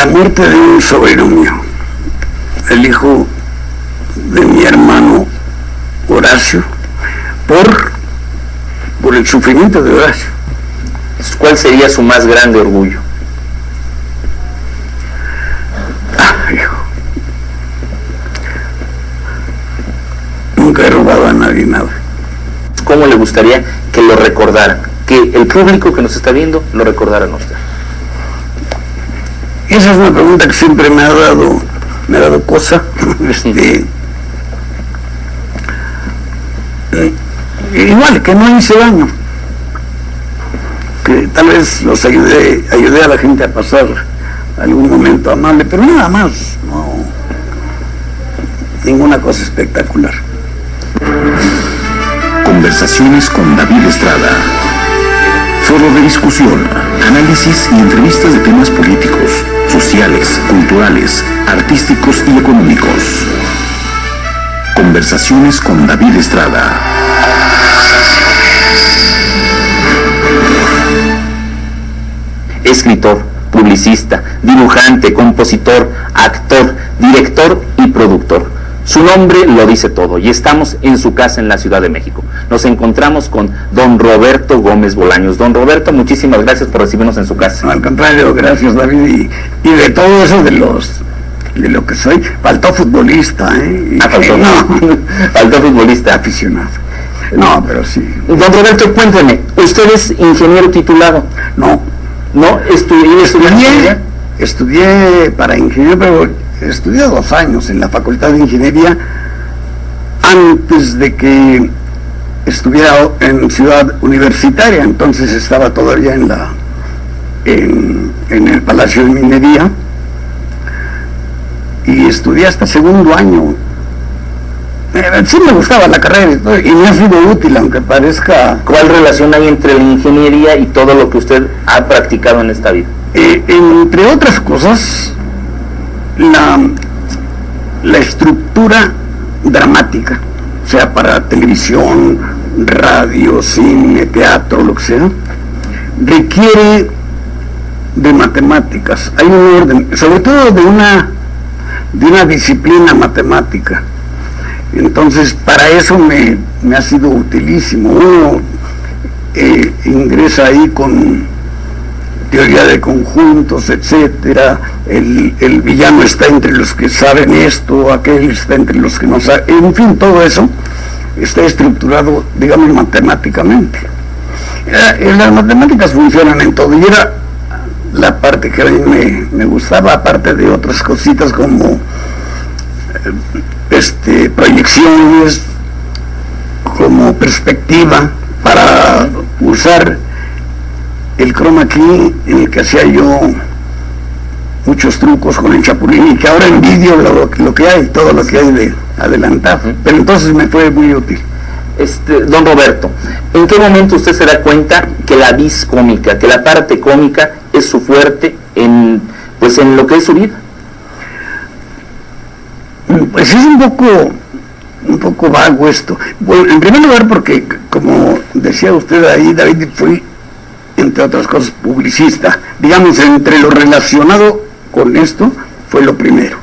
la muerte de un sobrino mío, el hijo de mi hermano Horacio, por el sufrimiento de Horacio. ¿Cuál sería su más grande orgullo? Hijo, nunca he robado a nadie nada. ¿Cómo le gustaría que lo recordaran? Que el público que nos está viendo lo recordaran a usted. Esa es una pregunta que siempre me ha dado cosa. Igual, que no hice daño. Que tal vez los ayudé a la gente a pasar algún momento amable, pero nada más, no, ninguna cosa espectacular. Conversaciones con David Estrada. Foro de discusión, análisis y entrevistas de temas políticos, sociales, culturales, artísticos y económicos. Conversaciones con David Estrada. Escritor, publicista, dibujante, compositor, actor, director y productor. Su nombre lo dice todo y estamos en su casa en la Ciudad de México. Nos encontramos con don Roberto Gómez Bolaños. Don Roberto, muchísimas gracias por recibirnos en su casa. No, al contrario, gracias, David. Y de todo eso de lo que soy, faltó futbolista, faltó. No, faltó futbolista. Aficionado. No, pero sí. Don Roberto, cuénteme, ¿usted es ingeniero titulado? No. ¿No? Estudié para ingeniero, pero estudié 2 años en la Facultad de Ingeniería antes de que estuviera en Ciudad Universitaria. Entonces estaba todavía en el Palacio de Minería y estudié hasta segundo año. Sí me gustaba la carrera y me ha sido útil, aunque parezca... ¿Cuál relación hay entre la ingeniería y todo lo que usted ha practicado en esta vida? Entre otras cosas, la estructura dramática, o sea, para televisión, radio, cine, teatro, lo que sea, requiere de matemáticas. Hay un orden, sobre todo de una disciplina matemática. Entonces, para eso me ha sido utilísimo. Uno ingresa ahí con teoría de conjuntos, etcétera. El villano está entre los que saben esto, aquel está entre los que no saben. En fin, todo eso está estructurado, digamos, matemáticamente. Las matemáticas funcionan en todo, y era la parte que a mí me gustaba, aparte de otras cositas como proyecciones, como perspectiva, para usar el chroma key, en el que hacía yo muchos trucos con el Chapulín, y que ahora envidio lo que hay, todo lo que hay de adelantar, pero entonces me fue muy útil. Don Roberto, ¿en qué momento usted se da cuenta que la vis cómica, que la parte cómica es su fuerte en lo que es su vida? Pues es un poco vago esto. Bueno, en primer lugar porque, como decía usted ahí, David, fui, entre otras cosas, publicista. Digamos, entre lo relacionado con esto, fue lo primero.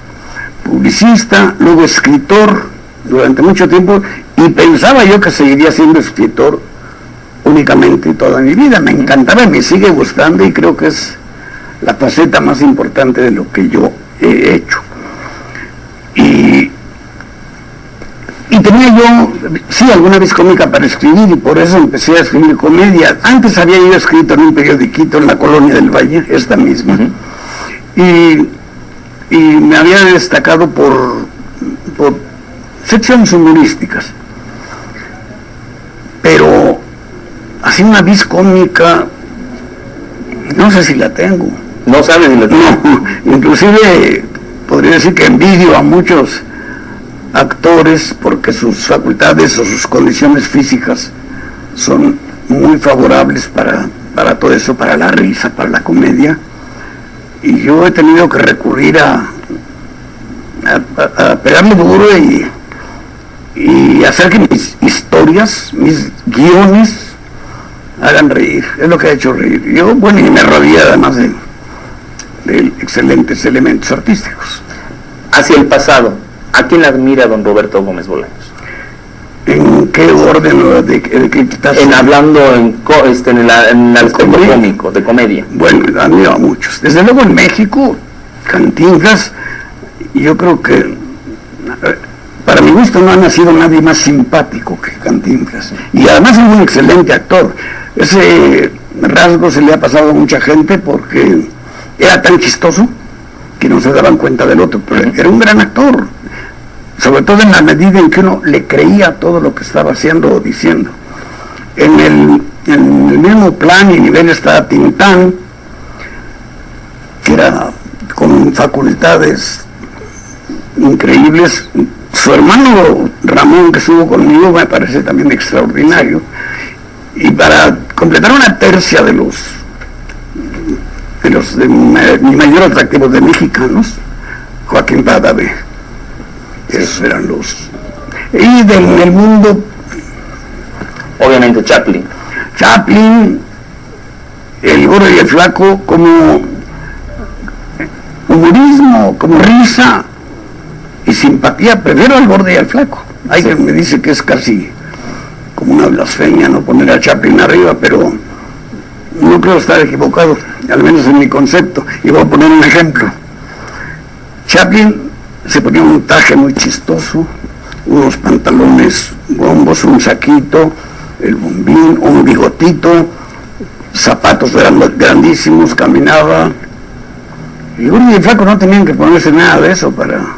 Publicista, luego escritor, durante mucho tiempo, y pensaba yo que seguiría siendo escritor únicamente toda mi vida. Me encantaba, me sigue gustando, y creo que es la faceta más importante de lo que yo he hecho. Y tenía yo, sí, alguna vez cómica para escribir, y por eso empecé a escribir comedia. Antes había yo escrito en un periodiquito en la Colonia del Valle, esta misma, y me había destacado por secciones humorísticas. Pero así una vis cómica, no sé si la tengo. ¿No sabes si la tengo? No, inclusive podría decir que envidio a muchos actores porque sus facultades o sus condiciones físicas son muy favorables para todo eso, para la risa, para la comedia, y yo he tenido que recurrir a pegarme duro y hacer que mis historias, mis guiones hagan reír. Es lo que ha hecho reír. Yo, bueno, y me rodeé además de excelentes elementos artísticos. Hacia el pasado, ¿a quién admira don Roberto Gómez Bolaños? ¿En qué orden de qué estás? Hablando en el aspecto cómico, de comedia. Bueno, admiro a muchos. Desde luego en México, Cantinflas, yo creo que para mi gusto no ha nacido nadie más simpático que Cantinflas. Y además es un excelente actor. Ese rasgo se le ha pasado a mucha gente porque era tan chistoso que no se daban cuenta del otro, pero era un gran actor, sobre todo en la medida en que uno le creía todo lo que estaba haciendo o diciendo. En el mismo plan y nivel está Tintán, que era con facultades increíbles. Su hermano Ramón, que estuvo conmigo, me parece también extraordinario. Y para completar una tercia de los mi mayor atractivo de mexicanos, Joaquín Pardavé. Esos eran los. Y del mundo, obviamente Chaplin, el Gordo y el Flaco, como humorismo, como risa y simpatía. Prefiero al Gordo y al Flaco. Hay quien me dice que es casi como una blasfemia no poner a Chaplin arriba, pero no creo estar equivocado, al menos en mi concepto. Y voy a poner un ejemplo. Chaplin se ponía un traje muy chistoso, unos pantalones bombos, un saquito, el bombín, un bigotito, zapatos grandísimos, caminaba. Y Gordo y el Flaco no tenían que ponerse nada de eso para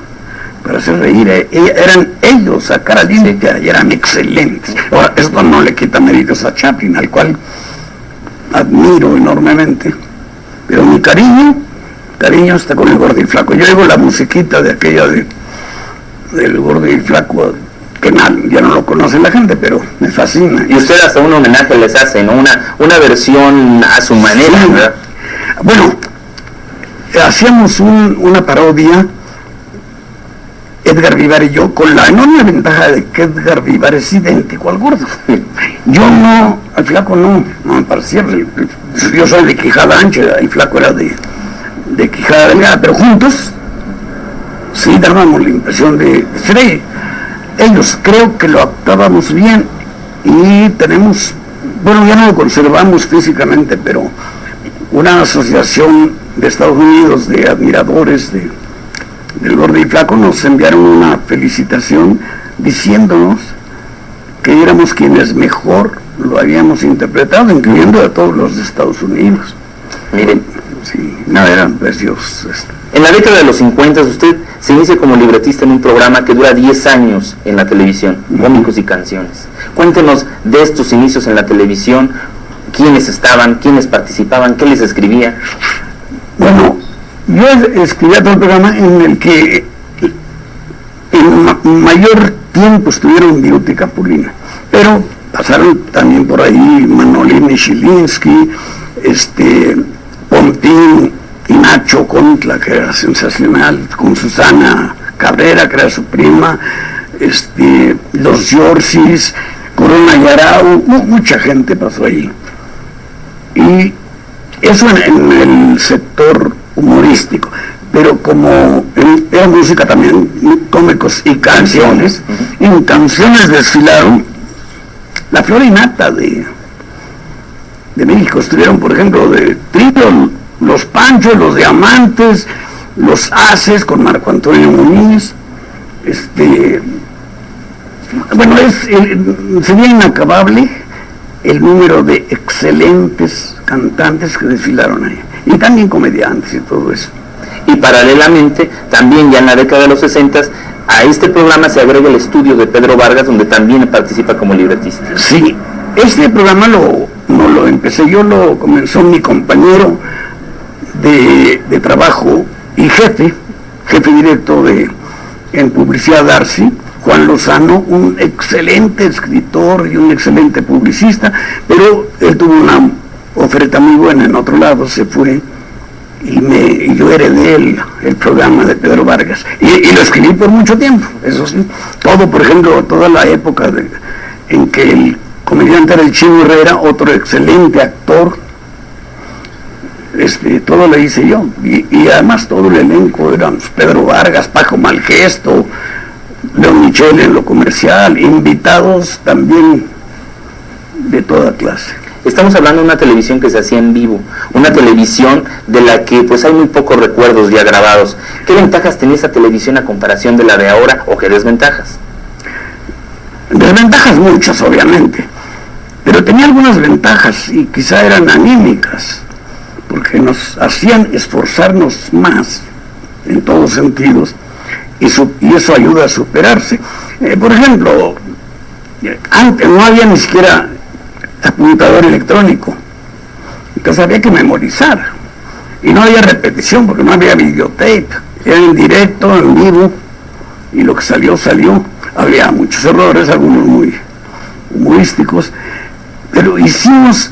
hacer reír. Eran ellos a cara limpia y eran excelentes. Ahora, esto no le quita méritos a Chaplin, al cual admiro enormemente, pero mi cariño está con el Gordo y el Flaco. Yo oigo la musiquita de aquella del Gordo y el Flaco, que ya no lo conoce la gente, pero me fascina. Y usted hasta un homenaje les hace, ¿no? Una versión a su manera, sí. ¿Verdad? Bueno, hacíamos una parodia, Edgar Vivar y yo, con la enorme ventaja de que Edgar Vivar es idéntico al Gordo. Yo no, al Flaco no me parecía. Yo soy de quijada ancha, el Flaco era de quijada delgada, pero juntos sí dábamos la impresión de ser ellos. Creo que lo actuábamos bien y tenemos, bueno, ya no lo conservamos físicamente, pero una asociación de Estados Unidos de admiradores del Gordo y Flaco nos enviaron una felicitación diciéndonos que éramos quienes mejor lo habíamos interpretado, incluyendo a todos los de Estados Unidos. Miren, sí, no, eran preciosos. En la década de los 50 usted se inicia como libretista en un programa que dura 10 años en la televisión, Cómicos y Canciones. Cuéntenos de estos inicios en la televisión, quiénes estaban, quiénes participaban, qué les escribía. Bueno, yo escribía todo el programa en el que en mayor tiempo estuvieron Viruta y Capulina, pero pasaron también por ahí Manolín y Chilinsky, Pontín y Nacho Contla, que era sensacional, con Susana Cabrera, que era su prima, los Yorcis, Corona Yarao, mucha gente pasó ahí. Y eso en el sector humorístico, pero como era música también, cómicos y canciones, en canciones desfilaron la flor y nata de México. Estuvieron, por ejemplo, de trío, los Panchos, los Diamantes, los Haces con Marco Antonio Muñiz. Bueno, sería inacabable el número de excelentes cantantes que desfilaron ahí, y también comediantes y todo eso. Y paralelamente, también ya en la década de los 60, a este programa se agrega el estudio de Pedro Vargas, donde también participa como libretista. Sí, este programa no lo empecé yo, lo comenzó mi compañero de trabajo y jefe directo en Publicidad Darcy, Juan Lozano, un excelente escritor y un excelente publicista, pero él tuvo una oferta muy buena en otro lado, se fue, y yo heredé el programa de Pedro Vargas, y lo escribí por mucho tiempo, eso sí, por ejemplo, toda la época en que el comediante era el Chino Herrera, otro excelente actor, todo lo hice yo, y además todo el elenco eran Pedro Vargas, Paco Malgesto, León Michel en lo comercial, invitados también de toda clase. Estamos hablando de una televisión que se hacía en vivo, una televisión de la que pues hay muy pocos recuerdos ya grabados. ¿Qué ventajas tenía esa televisión a comparación de la de ahora, o qué desventajas? Desventajas muchas, obviamente, pero tenía algunas ventajas y quizá eran anímicas, porque nos hacían esforzarnos más en todos sentidos, y eso ayuda a superarse. Por ejemplo, antes no había ni siquiera apuntador electrónico, entonces había que memorizar, y no había repetición porque no había videotape, era en directo, en vivo, y lo que salió, salió. Había muchos errores, algunos muy humorísticos, pero hicimos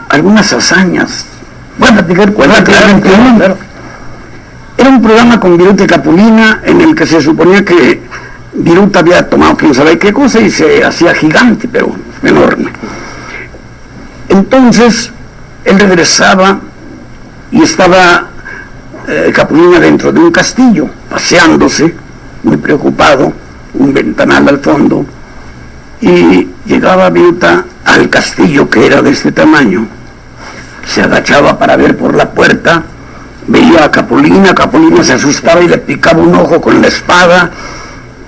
algunas hazañas. Voy a platicar cuál. Claro. Era un programa con Viruta y Capulina en el que se suponía que Viruta había tomado quién sabe qué cosa y se hacía gigante, pero enorme. Entonces él regresaba y estaba Capulina dentro de un castillo, paseándose, muy preocupado, un ventanal al fondo, y llegaba Viruta al castillo, que era de este tamaño, se agachaba para ver por la puerta, veía a Capulina se asustaba y le picaba un ojo con la espada,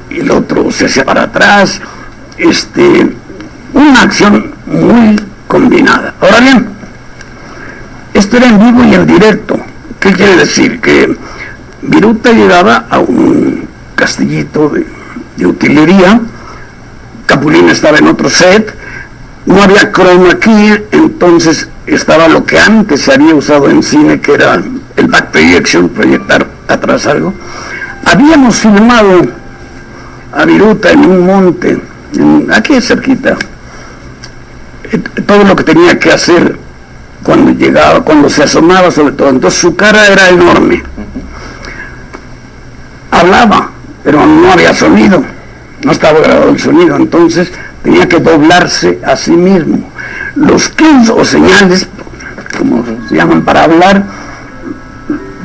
y el otro se hacía para atrás, una acción muy combinada. Ahora bien, esto era en vivo y en directo. ¿Qué quiere decir? Que Viruta llegaba a un castillito de utilería, Capulina estaba en otro set, no había chroma key, entonces estaba lo que antes se había usado en cine, que era el back projection, proyectar atrás algo. Habíamos filmado a Viruta en un monte, aquí cerquita, todo lo que tenía que hacer cuando llegaba, cuando se asomaba sobre todo, entonces su cara era enorme. Hablaba, pero no había sonido, no estaba grabado el sonido, entonces tenía que doblarse a sí mismo. Los cues o señales, como se llaman para hablar,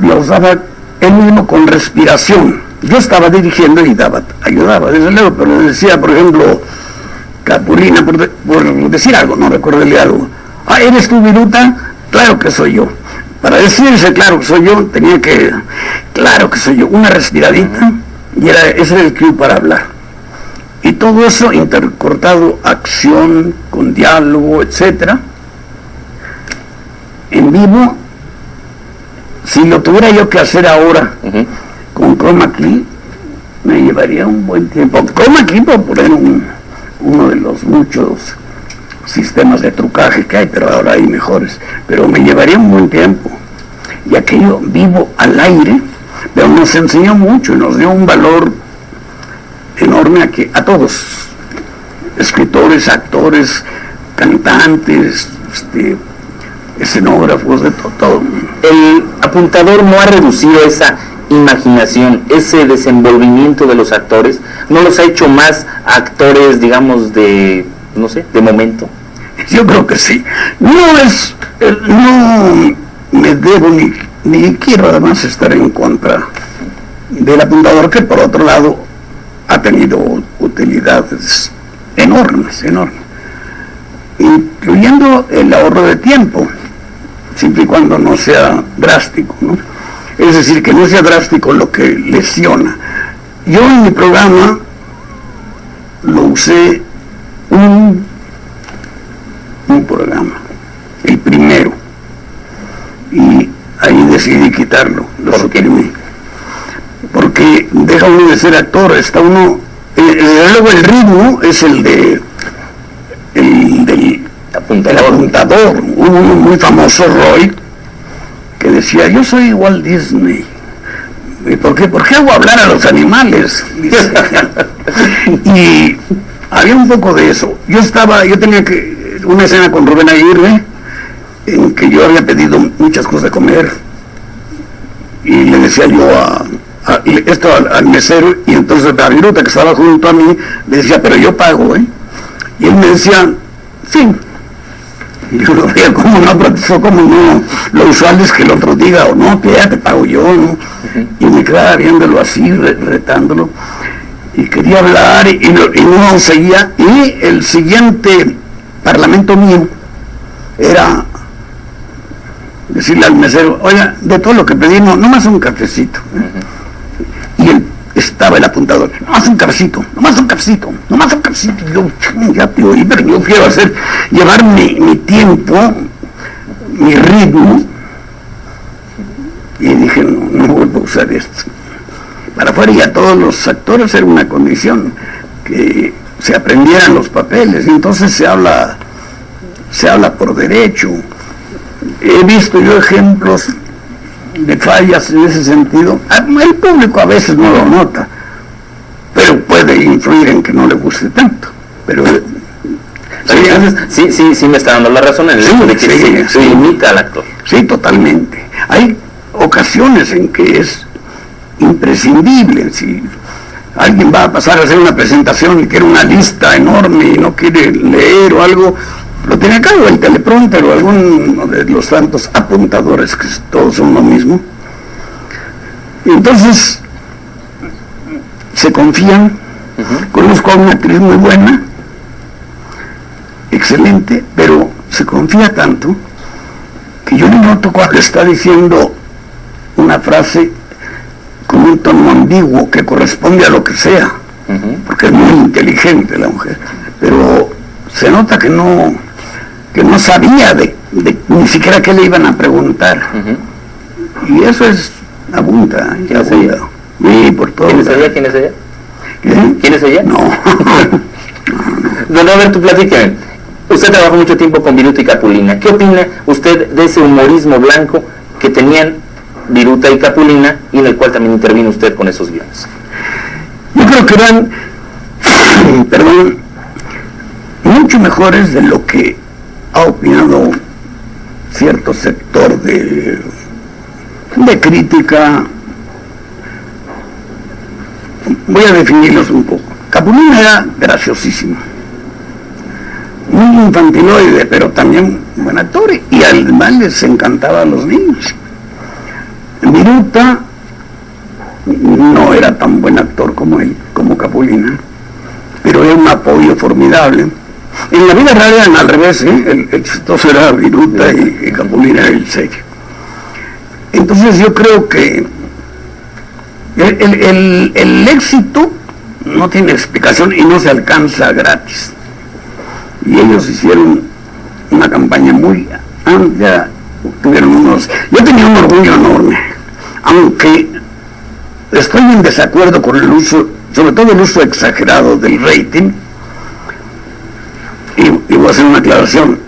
los daba él mismo con respiración. Yo estaba dirigiendo y ayudaba, desde luego, pero le decía, por ejemplo, Capulina, por decir algo, no recuerdo el diálogo. ¿Eres tú, Viruta? Claro que soy yo. Para decirse claro que soy yo, tenía que, claro que soy yo, una respiradita, y ese era el cue para hablar. Y todo eso intercortado, acción, con diálogo, etcétera. En vivo, si lo tuviera yo que hacer ahora, con chroma key, me llevaría un buen tiempo. Chroma key, por poner uno de los muchos sistemas de trucaje que hay, pero ahora hay mejores, pero me llevaría un buen tiempo, y aquello vivo al aire, pero nos enseñó mucho y nos dio un valor enorme a todos, escritores, actores, cantantes, escenógrafos, de todo. El apuntador no ha reducido esa imaginación, ese desenvolvimiento de los actores, no los ha hecho más actores, digamos, de momento. Yo creo que sí. No me debo ni quiero además estar en contra del apuntador, que por otro lado ha tenido utilidades enormes, incluyendo el ahorro de tiempo, siempre y cuando no sea drástico, ¿no? Es decir, que no sea drástico lo que lesiona. Yo en mi programa lo usé un programa, el primero, y ahí decidí quitarlo, lo suprimí, porque deja uno de ser actor, está uno, luego el ritmo es el del apuntador, uno muy famoso, Roy, que decía, yo soy Walt Disney. ¿Y por qué? ¿Por qué hago hablar a los animales? Y había un poco de eso. Yo tenía una escena con Rubén Aguirre, en que yo había pedido muchas cosas de comer, y le decía yo al mesero, y entonces a Viruta, que estaba junto a mí, le decía, pero yo pago, y él me decía, sí. Y yo lo veía como no practicó, como no, lo usual es que el otro diga, o no, que ya te pago yo, ¿no? Y me quedaba viéndolo así, retándolo, y quería hablar, y no seguía, y el siguiente parlamento mío era decirle al mesero, oiga, de todo lo que pedí, no más un cafecito. Y él estaba el apuntador, nomás un cafecito, nomás un cafecito, nomás un cafecito. Y yo, ya te oí, pero yo quiero llevar mi tiempo, mi ritmo. Y dije, no vuelvo a usar esto. Para afuera y a todos los actores era una condición, que se aprendieran los papeles, y entonces se habla por derecho. He visto yo ejemplos de fallas en ese sentido. El público a veces no lo nota, pero puede influir en que no le guste tanto. Pero sí me está dando la razón en el hecho de que se imita al actor. Sí, totalmente. Hay ocasiones en que es imprescindible. Si alguien va a pasar a hacer una presentación y quiere una lista enorme y no quiere leer o algo, lo tiene a cargo el teleprompter o alguno de los tantos apuntadores, que todos son lo mismo. Y entonces se confían. Conozco a una actriz muy buena, excelente, pero se confía tanto que yo le noto cuando está diciendo una frase con un tono ambiguo que corresponde a lo que sea, porque es muy inteligente la mujer, pero se nota que no sabía de ni siquiera qué le iban a preguntar. Y eso es abunda. ¿Quién es ella? Sí, por todo. ¿Quién es ella? ¿Qué? ¿Quién es ella? No. Don Roberto, platíqueme. Usted trabajó mucho tiempo con Viruta y Capulina. ¿Qué opina usted de ese humorismo blanco que tenían Viruta y Capulina, y en el cual también intervino usted con esos guiones? Yo creo que eran, mucho mejores de lo que ha opinado cierto sector de crítica. Voy a definirlos un poco. Capulina era graciosísimo, muy infantiloide, pero también buen actor, y además les encantaba a los niños. Viruta no era tan buen actor como él, como Capulina, pero era un apoyo formidable. En la vida real eran al revés, ¿eh? El chistoso era Viruta y Capulina era el serio. Entonces yo creo que el éxito no tiene explicación y no se alcanza gratis. Y ellos hicieron una campaña muy amplia, yo tenía un orgullo enorme, aunque estoy en desacuerdo con el uso, sobre todo el uso exagerado del rating, y voy a hacer una aclaración.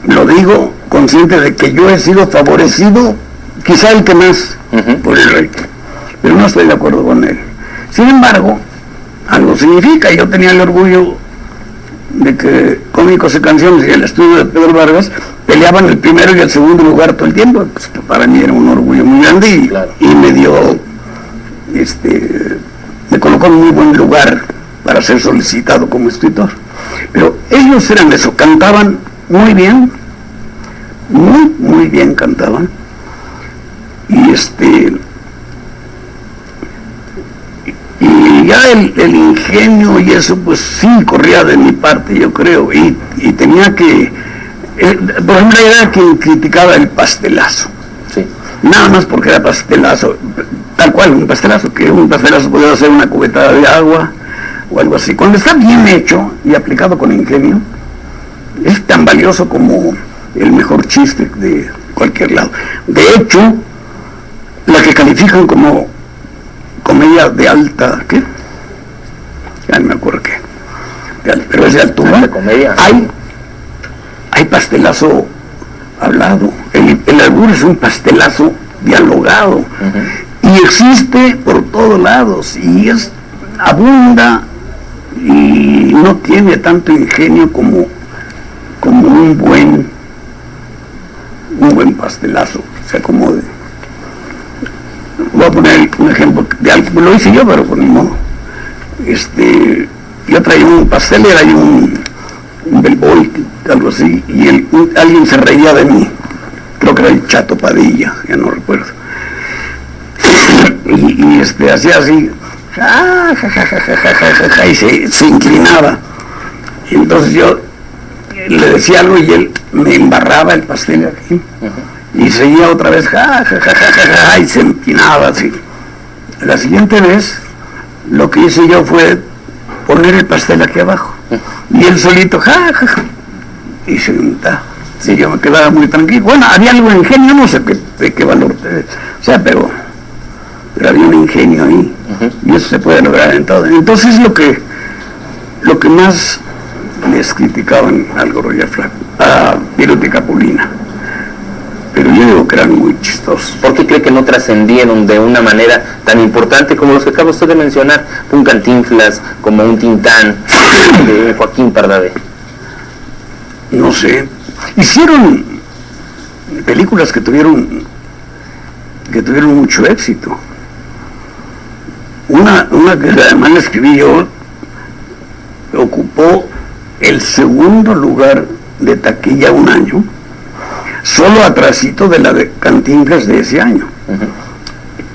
Lo digo consciente de que yo he sido favorecido, quizá el que más, por el rating, pero no estoy de acuerdo con él. Sin embargo, algo significa. Yo tenía el orgullo de que Cómicos y Canciones y el estudio de Pedro Vargas peleaban el primero y el segundo lugar todo el tiempo. Pues para mí era un orgullo muy grande y me dio, me colocó en muy buen lugar para ser solicitado como escritor. Pero ellos eran eso, cantaban muy bien, muy bien cantaban, y ya el ingenio y eso, pues sí corría de mi parte, yo creo, y tenía que, por ejemplo, era quien criticaba el pastelazo, nada más porque era pastelazo, tal cual, un pastelazo podía hacer una cubetada de agua o algo así. Cuando está bien hecho y aplicado con ingenio, es tan valioso como el mejor chiste de cualquier lado. De hecho, la que califican como comedia de alta, ¿qué? Ya no me acuerdo qué, pero es de altura. Hay pastelazo hablado, el albur es un pastelazo dialogado, y existe por todos lados, y abunda, y no tiene tanto ingenio como un buen pastelazo, o sea, como de... Voy a poner un ejemplo de algo, lo hice yo, pero por mi modo. Yo traía un pastel, era un Bell Boy algo así, y alguien se reía de mí, creo que era el Chato Padilla, ya no recuerdo, y hacía así, y se inclinaba, y entonces yo le decía algo y él me embarraba el pastel aquí, y seguía otra vez, y se empinaba así. La siguiente vez, lo que hice yo fue poner el pastel aquí abajo, y él solito, y se untaba. Sí, yo me quedaba muy tranquilo. Bueno, había algo de ingenio, no sé de qué valor, o sea, pero había un ingenio ahí, y eso se puede lograr en todo. Entonces lo que más les criticaban al Gorroya Flaco, a Viruta y Capulina, pero yo digo que eran muy chistosos. ¿Por qué cree que no trascendieron de una manera tan importante como los que acaba usted de mencionar? Un Cantinflas, como un Tintán, de Joaquín Pardavé. No sé, hicieron películas que tuvieron mucho éxito. Una que además la escribí yo, ocupó el segundo lugar de taquilla un año, solo atrasito de la de Cantinflas de ese año.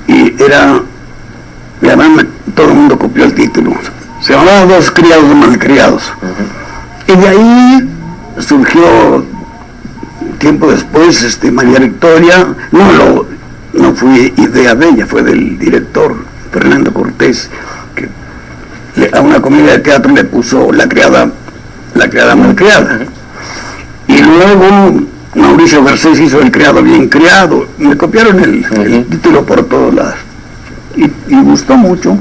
Y además todo el mundo copió el título, se llamaba Dos criados malcriados. Y de ahí surgió tiempo después María Victoria, no fue idea de ella, fue del director Fernando Cortés, que a una comedia de teatro le puso La criada malcriada. Y luego Mauricio Garcés hizo El criado bien criado, me copiaron el título por todos lados, y gustó mucho.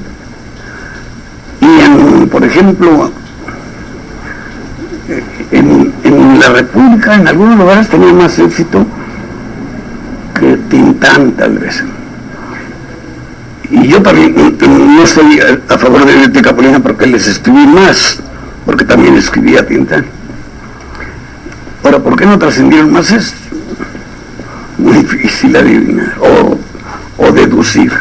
Y por ejemplo, en la República, en algunos lugares tenía más éxito que Tintán, tal vez. Y yo también no estoy a favor de Viruta y Capulina porque les escribí más, porque también escribía Tintán. Ahora, ¿por qué no trascendieron más? Es muy difícil adivinar o deducir.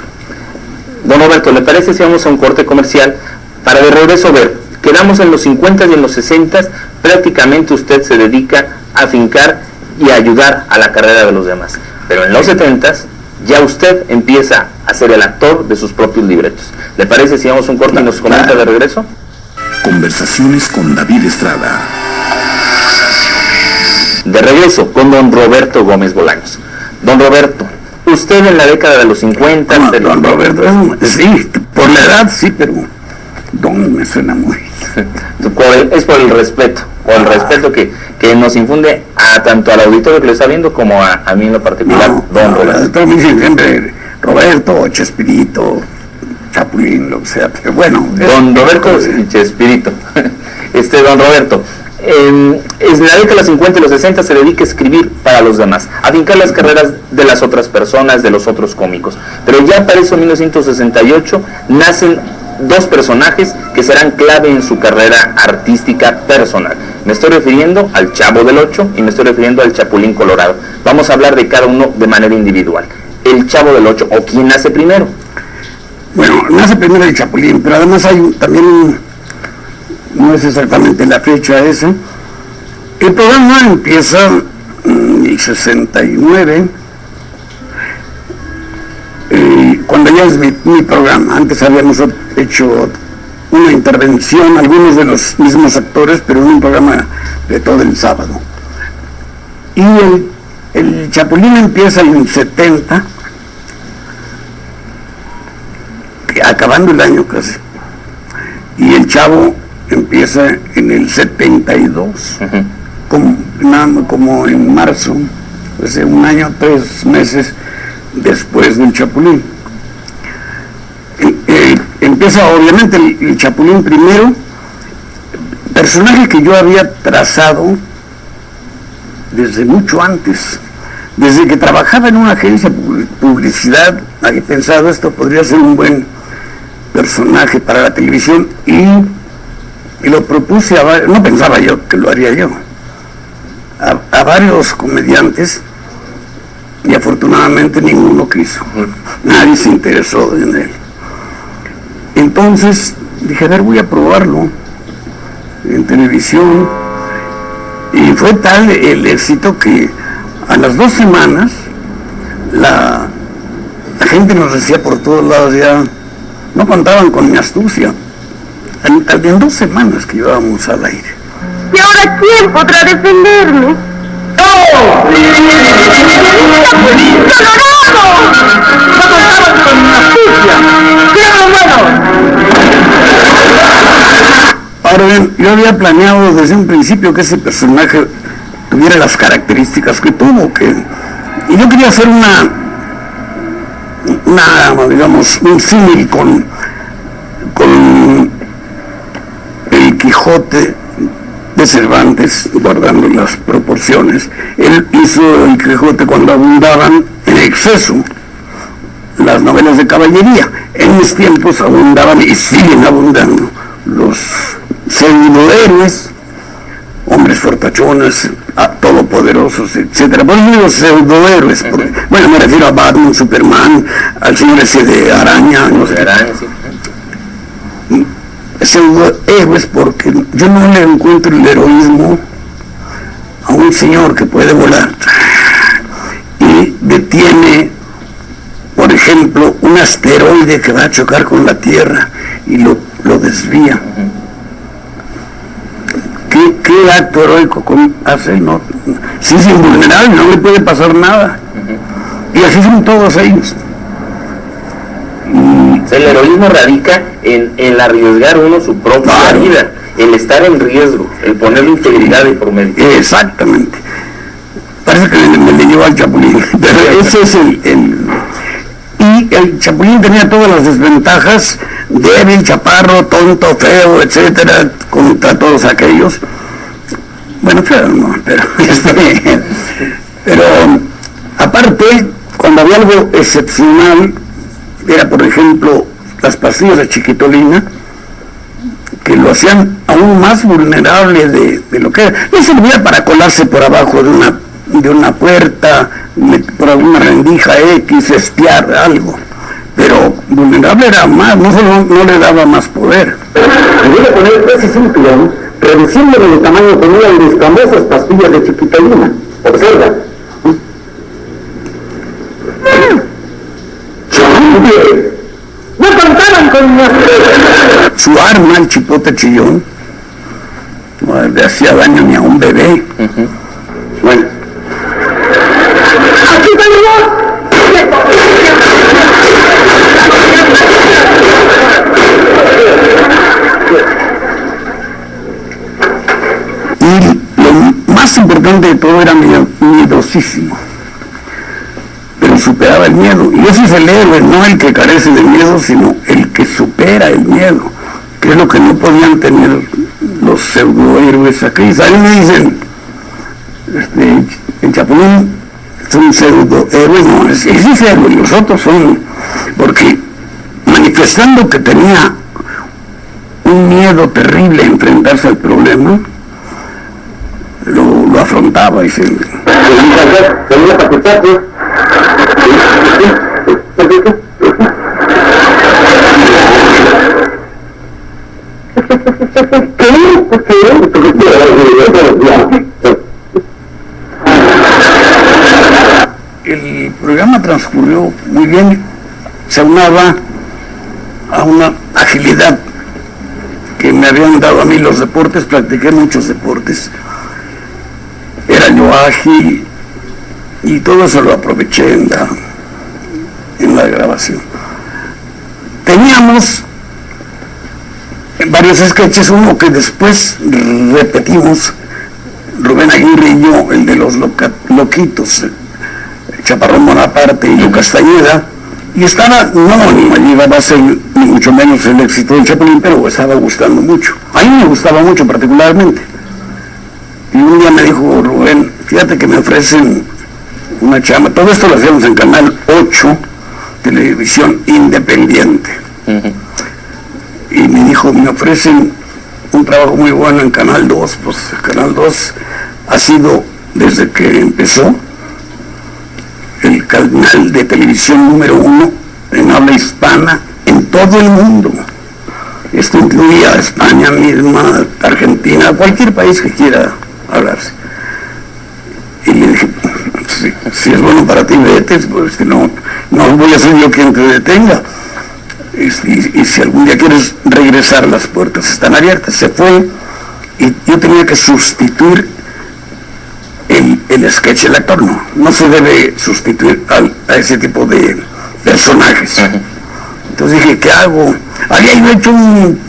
Don Roberto, ¿le parece si vamos a un corte comercial para de regreso ver? Quedamos en los 50 y en los 60, prácticamente usted se dedica a afincar y a ayudar a la carrera de los demás. Pero en los 70 ya usted empieza a ser el actor de sus propios libretos. ¿Le parece si vamos a un corte y nos comenta de regreso? Conversaciones con David Estrada. De regreso con don Roberto Gómez Bolaños. Don Roberto, usted en la década de los 50... No, don Roberto, sí, por la edad sí, pero don me suena muy... Es por el respeto, respeto que nos infunde tanto al auditorio que lo está viendo como a mí en lo particular, don Roberto. Me dicen siempre Roberto, Chespirito, Chapulín, lo que sea, pero bueno. Don Roberto Chespirito. Don Roberto, en la década de los 50 y los 60 se dedica a escribir para los demás, a fincar las carreras de las otras personas, de los otros cómicos. Pero ya para eso, en 1968, nacen dos personajes que serán clave en su carrera artística personal. Me estoy refiriendo al Chavo del Ocho y me estoy refiriendo al Chapulín Colorado. Vamos a hablar de cada uno de manera individual. El Chavo del Ocho, ¿o quién nace primero? Bueno, nace primero el Chapulín, pero además hay también, no es exactamente la fecha esa. El programa empieza en el 69, cuando ya es mi programa. Antes habíamos hecho una intervención, algunos de los mismos actores, pero en un programa de todo el sábado. Y el Chapulín empieza en el 70, acabando el año casi, y el Chavo empieza en el 72, como en marzo, pues un año, 3 meses después del Chapulín. Empieza obviamente el Chapulín primero, personaje que yo había trazado desde mucho antes, desde que trabajaba en una agencia de publicidad. Había pensado, esto podría ser un buen personaje para la televisión, y lo propuse no pensaba yo que lo haría yo, a varios comediantes, y afortunadamente ninguno quiso, nadie se interesó en él. Entonces dije, a ver, voy a probarlo en televisión, y fue tal el éxito que a las 2 semanas la gente nos decía por todos lados, ya no contaban con mi astucia. En 2 semanas que íbamos al aire. ¿Y ahora quién podrá defenderme? ¡Oh! ¡Colorado! ¡No contaban con mi astucia! ¡Qué bueno! Ahora bien, yo había planeado desde un principio que ese personaje tuviera las características que tuvo, y yo quería hacer digamos, un símil con el Quijote de Cervantes, guardando las proporciones. Él hizo el Quijote cuando abundaban en exceso las novelas de caballería. En mis tiempos abundaban y siguen abundando los pseudohéroes, hombres fortachones, todopoderosos, etcétera. Por eso digo pseudohéroes, bueno, me refiero a Batman, Superman, al señor ese de Araña, no sé. Pseudohéroes, porque yo no le encuentro el heroísmo a un señor que puede volar y detiene, por ejemplo, un asteroide que va a chocar con la Tierra y lo desvía. ¿Qué acto heroico hace? No, si es invulnerable, no le puede pasar nada. Y así son todos ellos. El heroísmo radica en arriesgar uno su propia vida, el estar en riesgo, el ponerle integridad y por medio. Exactamente. Parece que me le llevó al Chapulín, pero ese es y el Chapulín tenía todas las desventajas, débil, chaparro, tonto, feo, etcétera, contra todos aquellos. Bueno, feo no, pero aparte, cuando había algo excepcional, era por ejemplo las pastillas de Chiquitolina, que lo hacían aún más vulnerable de lo que era. No servía para colarse por abajo de una puerta, por alguna rendija X, espiar algo, pero vulnerable era más, no solo no le daba más poder. Voy a poner ese cinturón, reduciéndole de tamaño con una de mis famosas pastillas de Chiquitolina. Observa. ¡No contaban con mi astucia! Su arma, el chipote chillón, no le hacía daño ni a un bebé. Bueno. ¡Aquí Y lo más importante de todo era miedosísimo, pero superaba el miedo. Y ese es el héroe, no el que carece de miedo, sino el que supera el miedo, que es lo que no podían tener los pseudohéroes aquí. Ahí me dicen, el Chapulín es un pseudohéroe, no, ese es héroe, y los otros son, porque manifestando que tenía un miedo terrible a enfrentarse al problema, lo afrontaba y se... El programa transcurrió muy bien, se aunaba a una agilidad que me habían dado a mí los deportes. Practiqué muchos deportes, era yo ágil y todo eso lo aproveché en la grabación. Teníamos varios sketches, uno que después repetimos, Rubén Aguirre y yo, el de los loquitos, Chaparrón Bonaparte y Lucas Castañeda, y estaba, no llevaba a ser ni mucho menos el éxito del Chapulín, pero estaba gustando mucho. A mí me gustaba mucho particularmente. Y un día me dijo Rubén, fíjate que me ofrecen una chamba, todo esto lo hacíamos en Canal 8, televisión independiente. Y me dijo, me ofrecen un trabajo muy bueno en Canal 2, pues Canal 2 ha sido, desde que empezó, el canal de televisión número 1 en habla hispana en todo el mundo. Esto incluía España misma, Argentina, cualquier país que quiera hablarse. si es bueno para ti, vete, pues no voy a ser yo quien te detenga. Y si algún día quieres regresar, las puertas están abiertas. Se fue y yo tenía que sustituir el sketch. El actor no se debe sustituir a ese tipo de personajes. Entonces dije, ¿qué hago? Había yo hecho un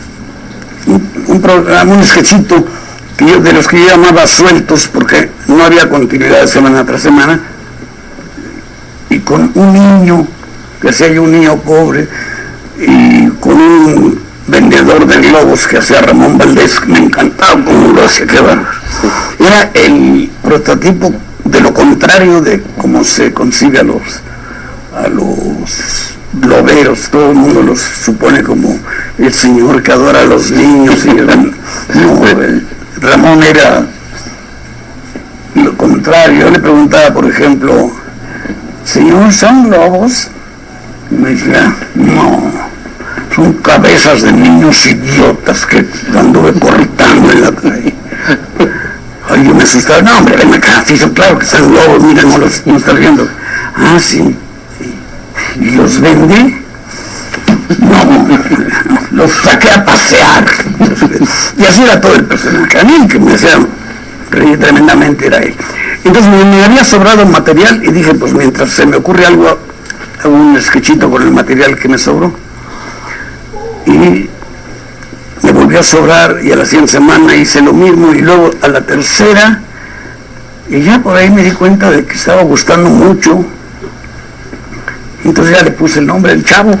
programa, un sketchito de los que yo llamaba sueltos, porque no había continuidad de semana tras semana, y con un niño, que hacía yo un niño pobre, y con un vendedor de globos que hacía Ramón Valdés, que me encantaba cómo lo hacía, que bueno, era el prototipo de lo contrario de cómo se concibe a los globeros. Todo el mundo los supone como el señor que adora a los niños, y Ramón era lo contrario. Yo le preguntaba, por ejemplo, señor, ¿son globos? Y me decía, no, son cabezas de niños idiotas que anduve cortando en la calle. Ay, yo me asustaba, no hombre, ven acá, sí, son claro que son globos, mira, no estás viendo. Ah, sí. ¿Y los vendí? No, los saqué a pasear. Y así era todo el personaje. A mí el que me hacía reír tremendamente era él. Entonces me había sobrado material y dije, pues mientras se me ocurre algo, hago un sketchito con el material que me sobró. Y me volvió a sobrar, y a la siguiente semana hice lo mismo, y luego a la tercera, y ya por ahí me di cuenta de que estaba gustando mucho. Entonces ya le puse el nombre del Chavo,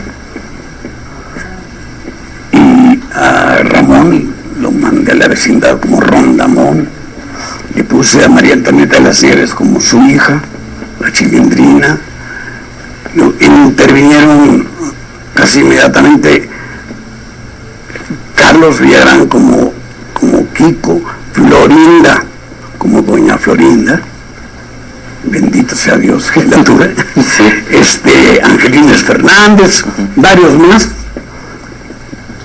y a Ramón lo mandé a la vecindad como Rondamón. Le puse a María Antonieta de las Nieves como su hija, la Chilindrina. Intervinieron casi inmediatamente Carlos Villagrán como Kiko, Florinda como Doña Florinda, bendito sea Dios que la tuve, Angelines Fernández, varios más,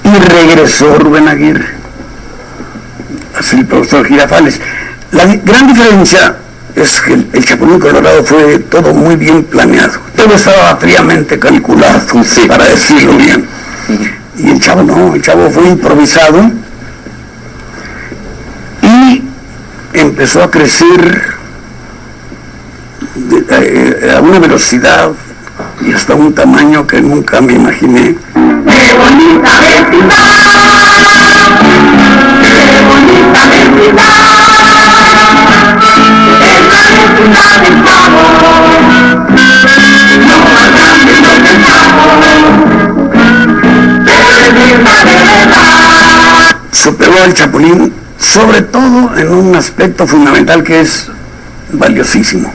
y regresó Rubén Aguirre, así el profesor Girafales. La gran diferencia es que el Chapulín Colorado fue todo muy bien planeado, todo estaba fríamente calculado, para decirlo bien. Y el Chavo no, el Chavo fue improvisado y empezó a crecer a una velocidad y hasta un tamaño que nunca me imaginé. ¡Qué bonita vecindad! ¡Qué bonita vecindad! Es la vecindad del Chavo, no más grande no del Chavo, de verdad. Superó al Chapulín, sobre todo en un aspecto fundamental que es valiosísimo,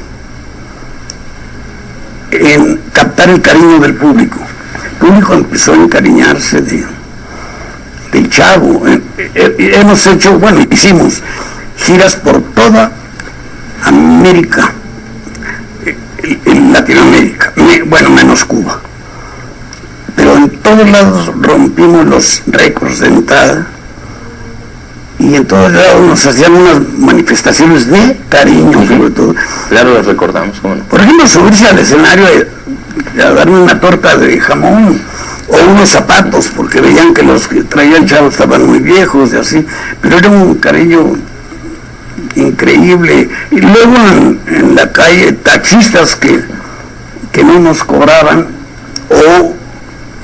en captar el cariño del público. El público empezó a encariñarse del Chavo. Hemos hecho, hicimos giras por toda América, en Latinoamérica, menos Cuba. Pero en todos lados rompimos los récords de entrada, y en todos lados nos hacían unas manifestaciones de cariño, sobre todo. Claro, las recordamos, ¿cómo no? Por ejemplo, subirse al escenario a darme una torta de jamón o unos zapatos, porque veían que los que traía el Chavo estaban muy viejos y así, pero era un cariño increíble. Y luego en la calle, taxistas que no nos cobraban, o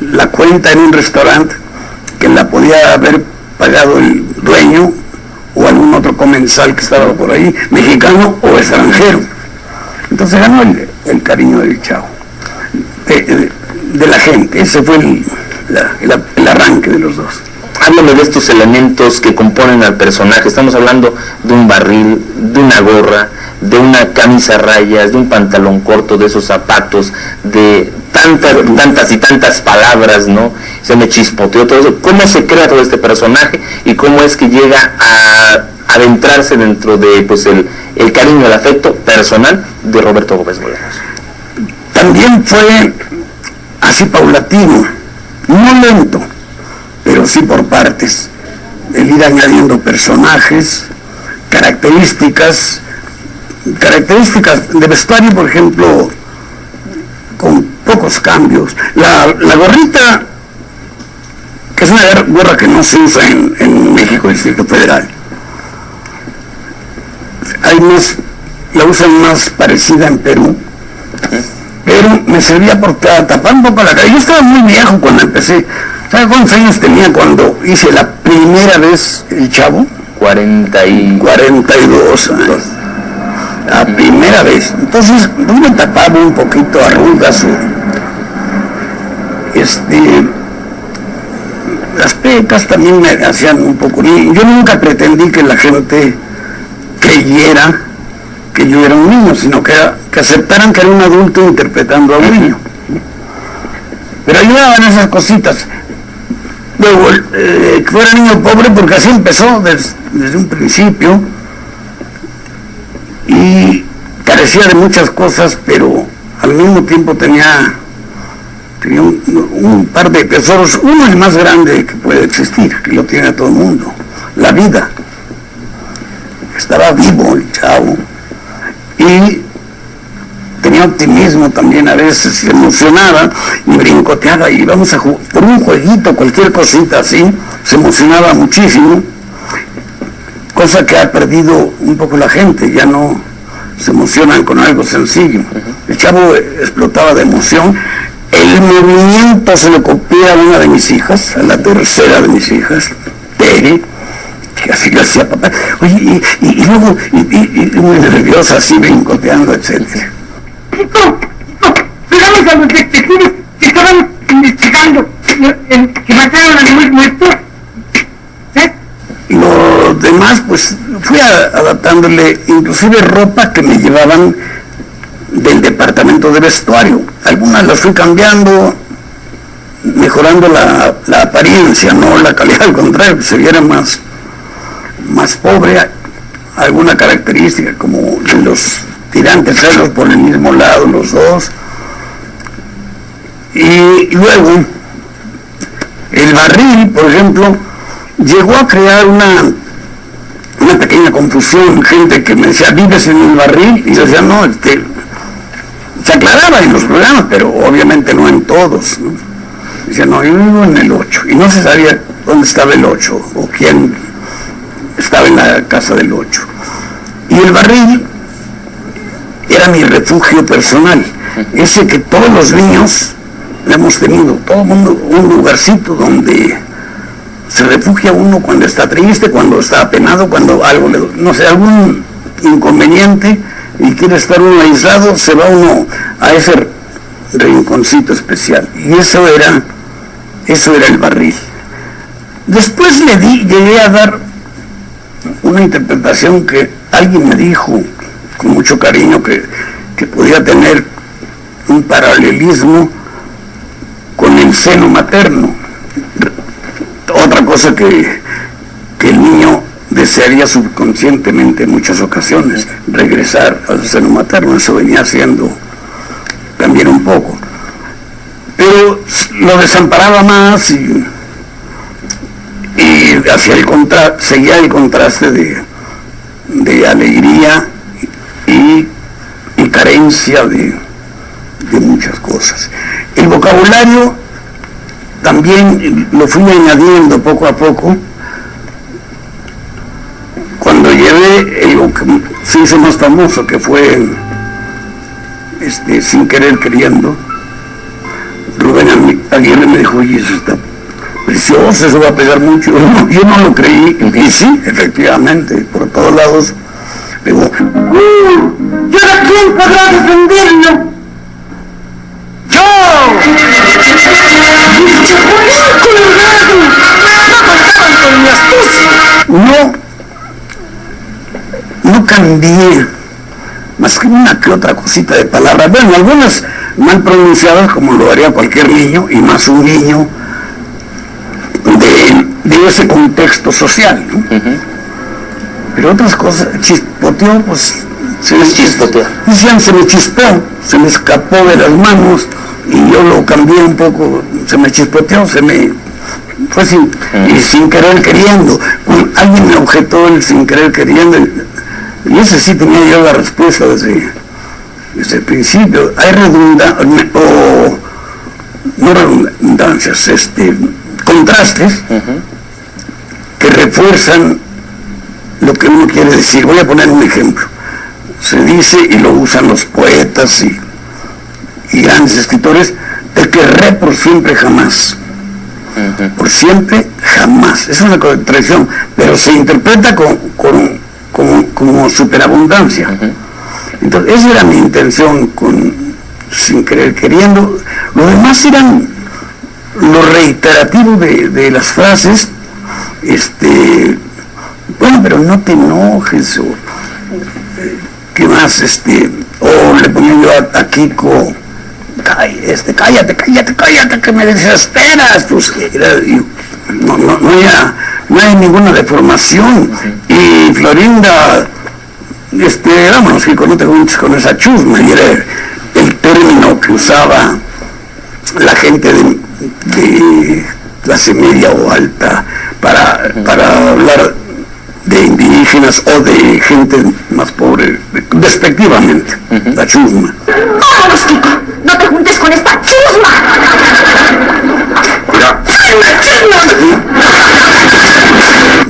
la cuenta en un restaurante que la podía haber pagado el dueño o algún otro comensal que estaba por ahí, mexicano o extranjero. Entonces ganó el cariño del Chavo, de la gente. Ese fue el arranque de los dos. Háblame de estos elementos que componen al personaje. Estamos hablando de un barril, de una gorra, de una camisa a rayas, de un pantalón corto, de esos zapatos, de tantas y tantas palabras, ¿no? Se me chispoteó todo eso. ¿Cómo se crea todo este personaje y cómo es que llega a adentrarse dentro de el cariño, el afecto personal de Roberto Gómez Bolaños? También fue así paulatino, no lento, pero sí por partes, el ir añadiendo personajes, características características de vestuario, por ejemplo, con pocos cambios. La gorrita, que es una gorra que no se usa en México, el Distrito Federal, la usan más parecida en Perú, pero me servía porque tapar un poco la cara. Yo estaba muy viejo cuando empecé. ¿Sabe cuántos años tenía cuando hice la primera vez El Chavo? 42 años. La primera vez. Entonces, pues me tapaba un poquito arrugas las pecas también me hacían un poco. Yo nunca pretendí que la gente creyera que yo era un niño, sino que aceptaran que era un adulto interpretando a un niño. Pero ayudaban esas cositas. Luego, que fuera niño pobre, porque así empezó desde un principio, y carecía de muchas cosas, pero al mismo tiempo tenía un par de tesoros. Uno, el más grande que puede existir, que lo tiene todo el mundo: la vida. Estaba vivo el Chavo, y tenía optimismo también, a veces se emocionaba y brincoteaba, y íbamos a jugar por un jueguito, cualquier cosita así, se emocionaba muchísimo, cosa que ha perdido un poco la gente, ya no se emocionan con algo sencillo. El Chavo explotaba de emoción. El movimiento se lo copié a una de mis hijas, a la tercera de mis hijas, Tere, que así lo hacía papá. Oye, y luego, muy nerviosa, así brincoteando, etcétera. Digamos a los detectives que estaban investigando que mataron a Luis Muerto. Lo demás, pues, fui adaptándole inclusive ropa que me llevaban del departamento de vestuario. Algunas las fui cambiando, mejorando la apariencia, no la calidad, al contrario, que se viera más pobre. Alguna característica como de los tirantes, hacerlos por el mismo lado los dos. Y luego el Barril, por ejemplo, llegó a crear una pequeña confusión. Gente que me decía: ¿vives en el Barril? Y yo decía: no, se aclaraba en los programas, pero obviamente no en todos, ¿no? Decía: no, yo vivo en el 8, y no se sabía dónde estaba el 8 o quién estaba en la casa del 8. Y el Barril era mi refugio personal, ese que todos los niños hemos tenido, todo el mundo, un lugarcito donde se refugia uno cuando está triste, cuando está apenado, cuando algo, no sé, algún inconveniente y quiere estar uno aislado, se va uno a ese rinconcito especial. Y eso era el Barril. Después llegué a dar una interpretación que alguien me dijo con mucho cariño que podía tener un paralelismo con el seno materno. Otra cosa que el niño desearía subconscientemente en muchas ocasiones, regresar al seno materno. Eso venía haciendo también un poco, pero lo desamparaba más y seguía el contraste de alegría y carencia de muchas cosas. El vocabulario también lo fui añadiendo poco a poco. Cuando llevé lo que se hizo más famoso, que fue Sin Querer Queriendo, Rubén Aguirre me dijo: oye, eso está precioso, eso va a pegar mucho. Yo no lo creí, y sí, efectivamente, por todos lados. Digo: ¿y ahora quién podrá defenderlo? ¡yo! No cambié más que una que otra cosita de palabras. Bueno, algunas mal pronunciadas, como lo haría cualquier niño, y más un niño de ese contexto social, ¿no? Pero otras cosas, chispoteó, pues se me chispó, se me escapó de las manos, y yo lo cambié un poco, se me chispoteó, fue sin querer queriendo. Alguien me objetó el sin querer queriendo, Y ese sí tenía yo la respuesta desde el principio. Hay redundancias, contrastes que refuerzan lo que uno quiere decir. Voy a poner un ejemplo. Se dice, y lo usan los poetas y grandes escritores, el que re por siempre jamás. Por siempre jamás. Es una contradicción, pero se interpreta como superabundancia. Entonces, esa era mi intención, sin querer queriendo. Lo demás eran lo reiterativo de las frases. Bueno, pero no te enojes, o ¿qué más? O le ponía yo a Kiko, cállate, que me desesperas. Pues no hay ninguna deformación. Y Florinda, vámonos, Kiko, no te juntes con esa chusma. Y era el término que usaba la gente de clase media o alta para hablar de indígenas o de gente más pobre, despectivamente, la chusma. ¡Vámonos, Kiko! ¡No te juntes con esta chusma!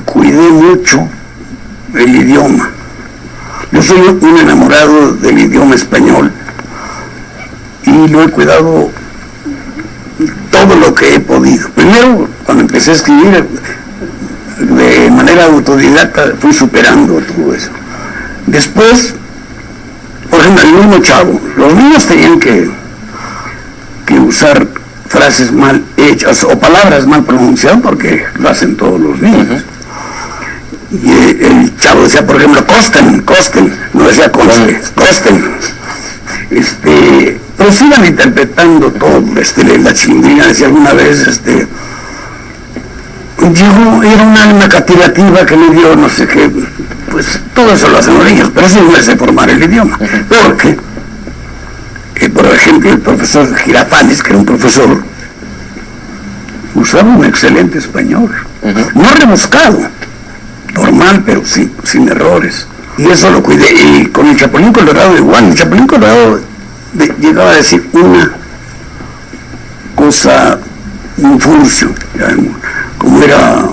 Cuidé mucho el idioma. Yo soy un enamorado del idioma español y lo he cuidado todo lo que he podido. Primero, cuando empecé a escribir de manera autodidacta, fui superando todo eso. Después, por ejemplo, el mismo Chavo, los niños tenían que usar frases mal hechas o palabras mal pronunciadas, porque lo hacen todos los niños. Y el Chavo decía, por ejemplo, costen, no decía costen. Pero se iban interpretando todo. La Chilindrina decía alguna vez, era un alma cativativo que le dio no sé qué. Pues todo eso lo hacen los niños, pero eso no es de formar el idioma. Porque, por ejemplo, el profesor Girafanes, que era un profesor, usaba un excelente español, no rebuscado, normal, pero sin errores. Y eso lo cuidé. Y con el Chapulín Colorado igual. El Chapulín Colorado llegaba a decir una cosa, un furcio, como era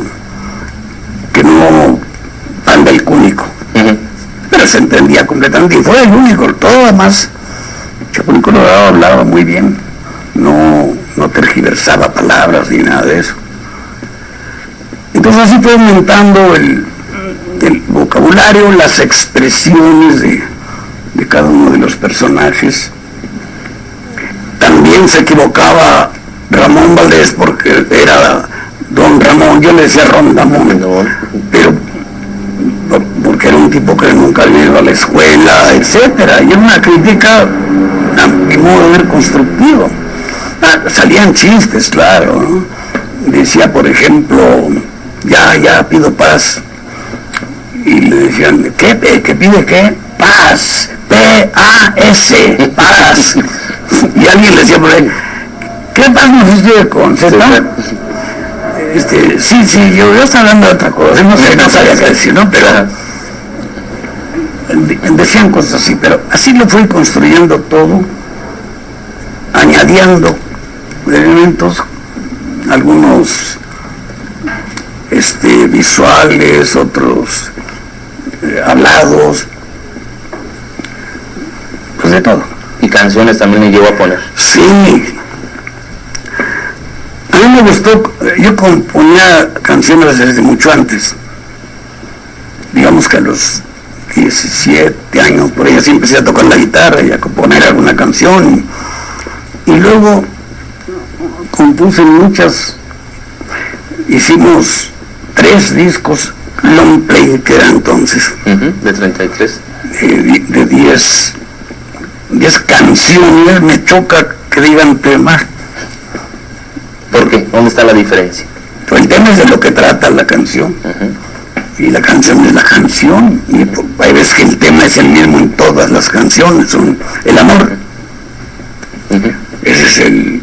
que no anda el cúnico, pero se entendía completamente y fue el único. Todo demás, Chapulín Colorado hablaba muy bien, no tergiversaba palabras ni nada de eso. Entonces así fue aumentando el vocabulario, las expresiones de cada uno de los personajes. También se equivocaba Ramón Valdés porque era Don Ramón, yo le decía Rondamón, pero porque era un tipo que nunca había ido a la escuela, etcétera, y era una crítica a mi modo de ver constructivo. Salían chistes, claro, ¿no? Decía, por ejemplo, ya pido paz, y le decían, ¿qué pide qué? Paz, P-A-S, paz. Y alguien le decía por ahí, ¿qué paz nos escribe con Z? Sí, yo estaba hablando de otra cosa, no sabía qué decir, ¿no? Pero decían cosas así, pero así lo fui construyendo todo, añadiendo elementos, algunos visuales, otros hablados, pues de todo. Y canciones también me llevo a poner. Sí. A mí me gustó, yo componía canciones desde mucho antes. Digamos que a los 17 años, por ahí así empecé a tocar la guitarra y a componer alguna canción. Y luego compuse muchas, hicimos 3 discos long play que era entonces. De 33. De 10 canciones. Me choca que digan tema. ¿Por qué? ¿Dónde está la diferencia? El tema es de lo que trata la canción. Y la canción es la canción. Y hay veces que el tema es el mismo en todas las canciones. Son el amor. Ese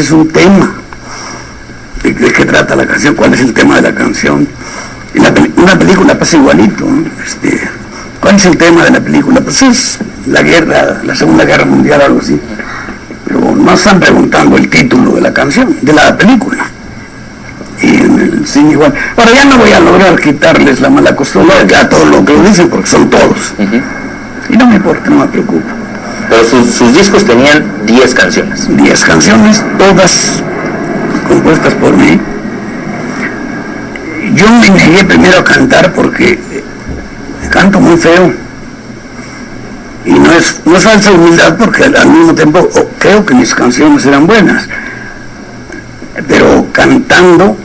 es un tema. ¿De qué trata la canción? ¿Cuál es el tema de la canción? En una película pasa igualito, ¿no? ¿Cuál es el tema de la película? Pues es la guerra, la Segunda Guerra Mundial, algo así. Pero no están preguntando el título de la canción, de la película. Y en el cine igual. Ahora ya no voy a lograr quitarles la mala costumbre a todo lo que lo dicen, porque son todos. Y no me importa, no me preocupo. Pero sus discos tenían 10 canciones. 10 canciones, todas compuestas por mí. Yo me negué primero a cantar porque canto muy feo. Y no es falsa humildad, porque al mismo tiempo creo que mis canciones eran buenas. Pero cantando,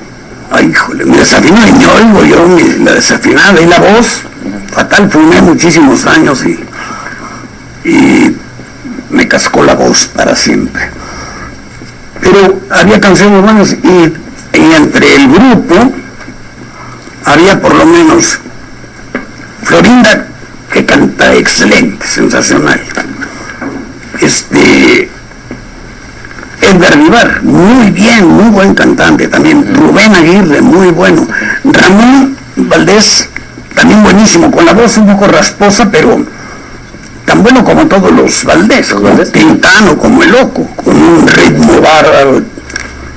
ay, híjole, me desafino y me oigo yo, la desafinada y la voz, fatal, fumé muchísimos años y me cascó la voz para siempre. Pero había canciones buenas y entre el grupo había por lo menos Florinda, que canta excelente, sensacional. Edgar Vivar, muy bien, muy buen cantante también. Rubén Aguirre, muy bueno. Ramón Valdés, también buenísimo, con la voz un poco rasposa, pero tan bueno como todos los Valdés, como Tintano, como El Loco, con un ritmo bárbaro,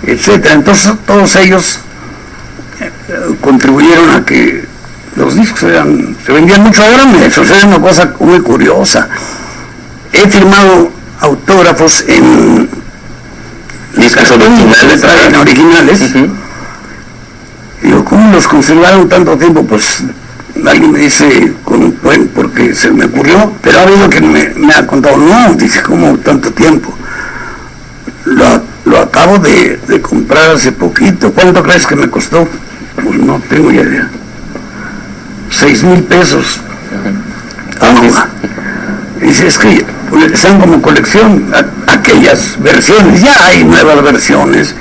etcétera. Entonces todos ellos contribuyeron a que los discos se vendían mucho. Ahora me sucede una cosa muy curiosa. He firmado autógrafos en discos originales. Digo, ¿cómo los conservaron tanto tiempo? Pues alguien me dice, porque se me ocurrió, pero ha habido quien me ha contado, no, dice, ¿cómo tanto tiempo? Lo acabo de comprar hace poquito. ¿Cuánto crees que me costó? Pues no tengo ya idea. 6,000 pesos. Dice, es que están como colección aquellas versiones. Ya hay nuevas versiones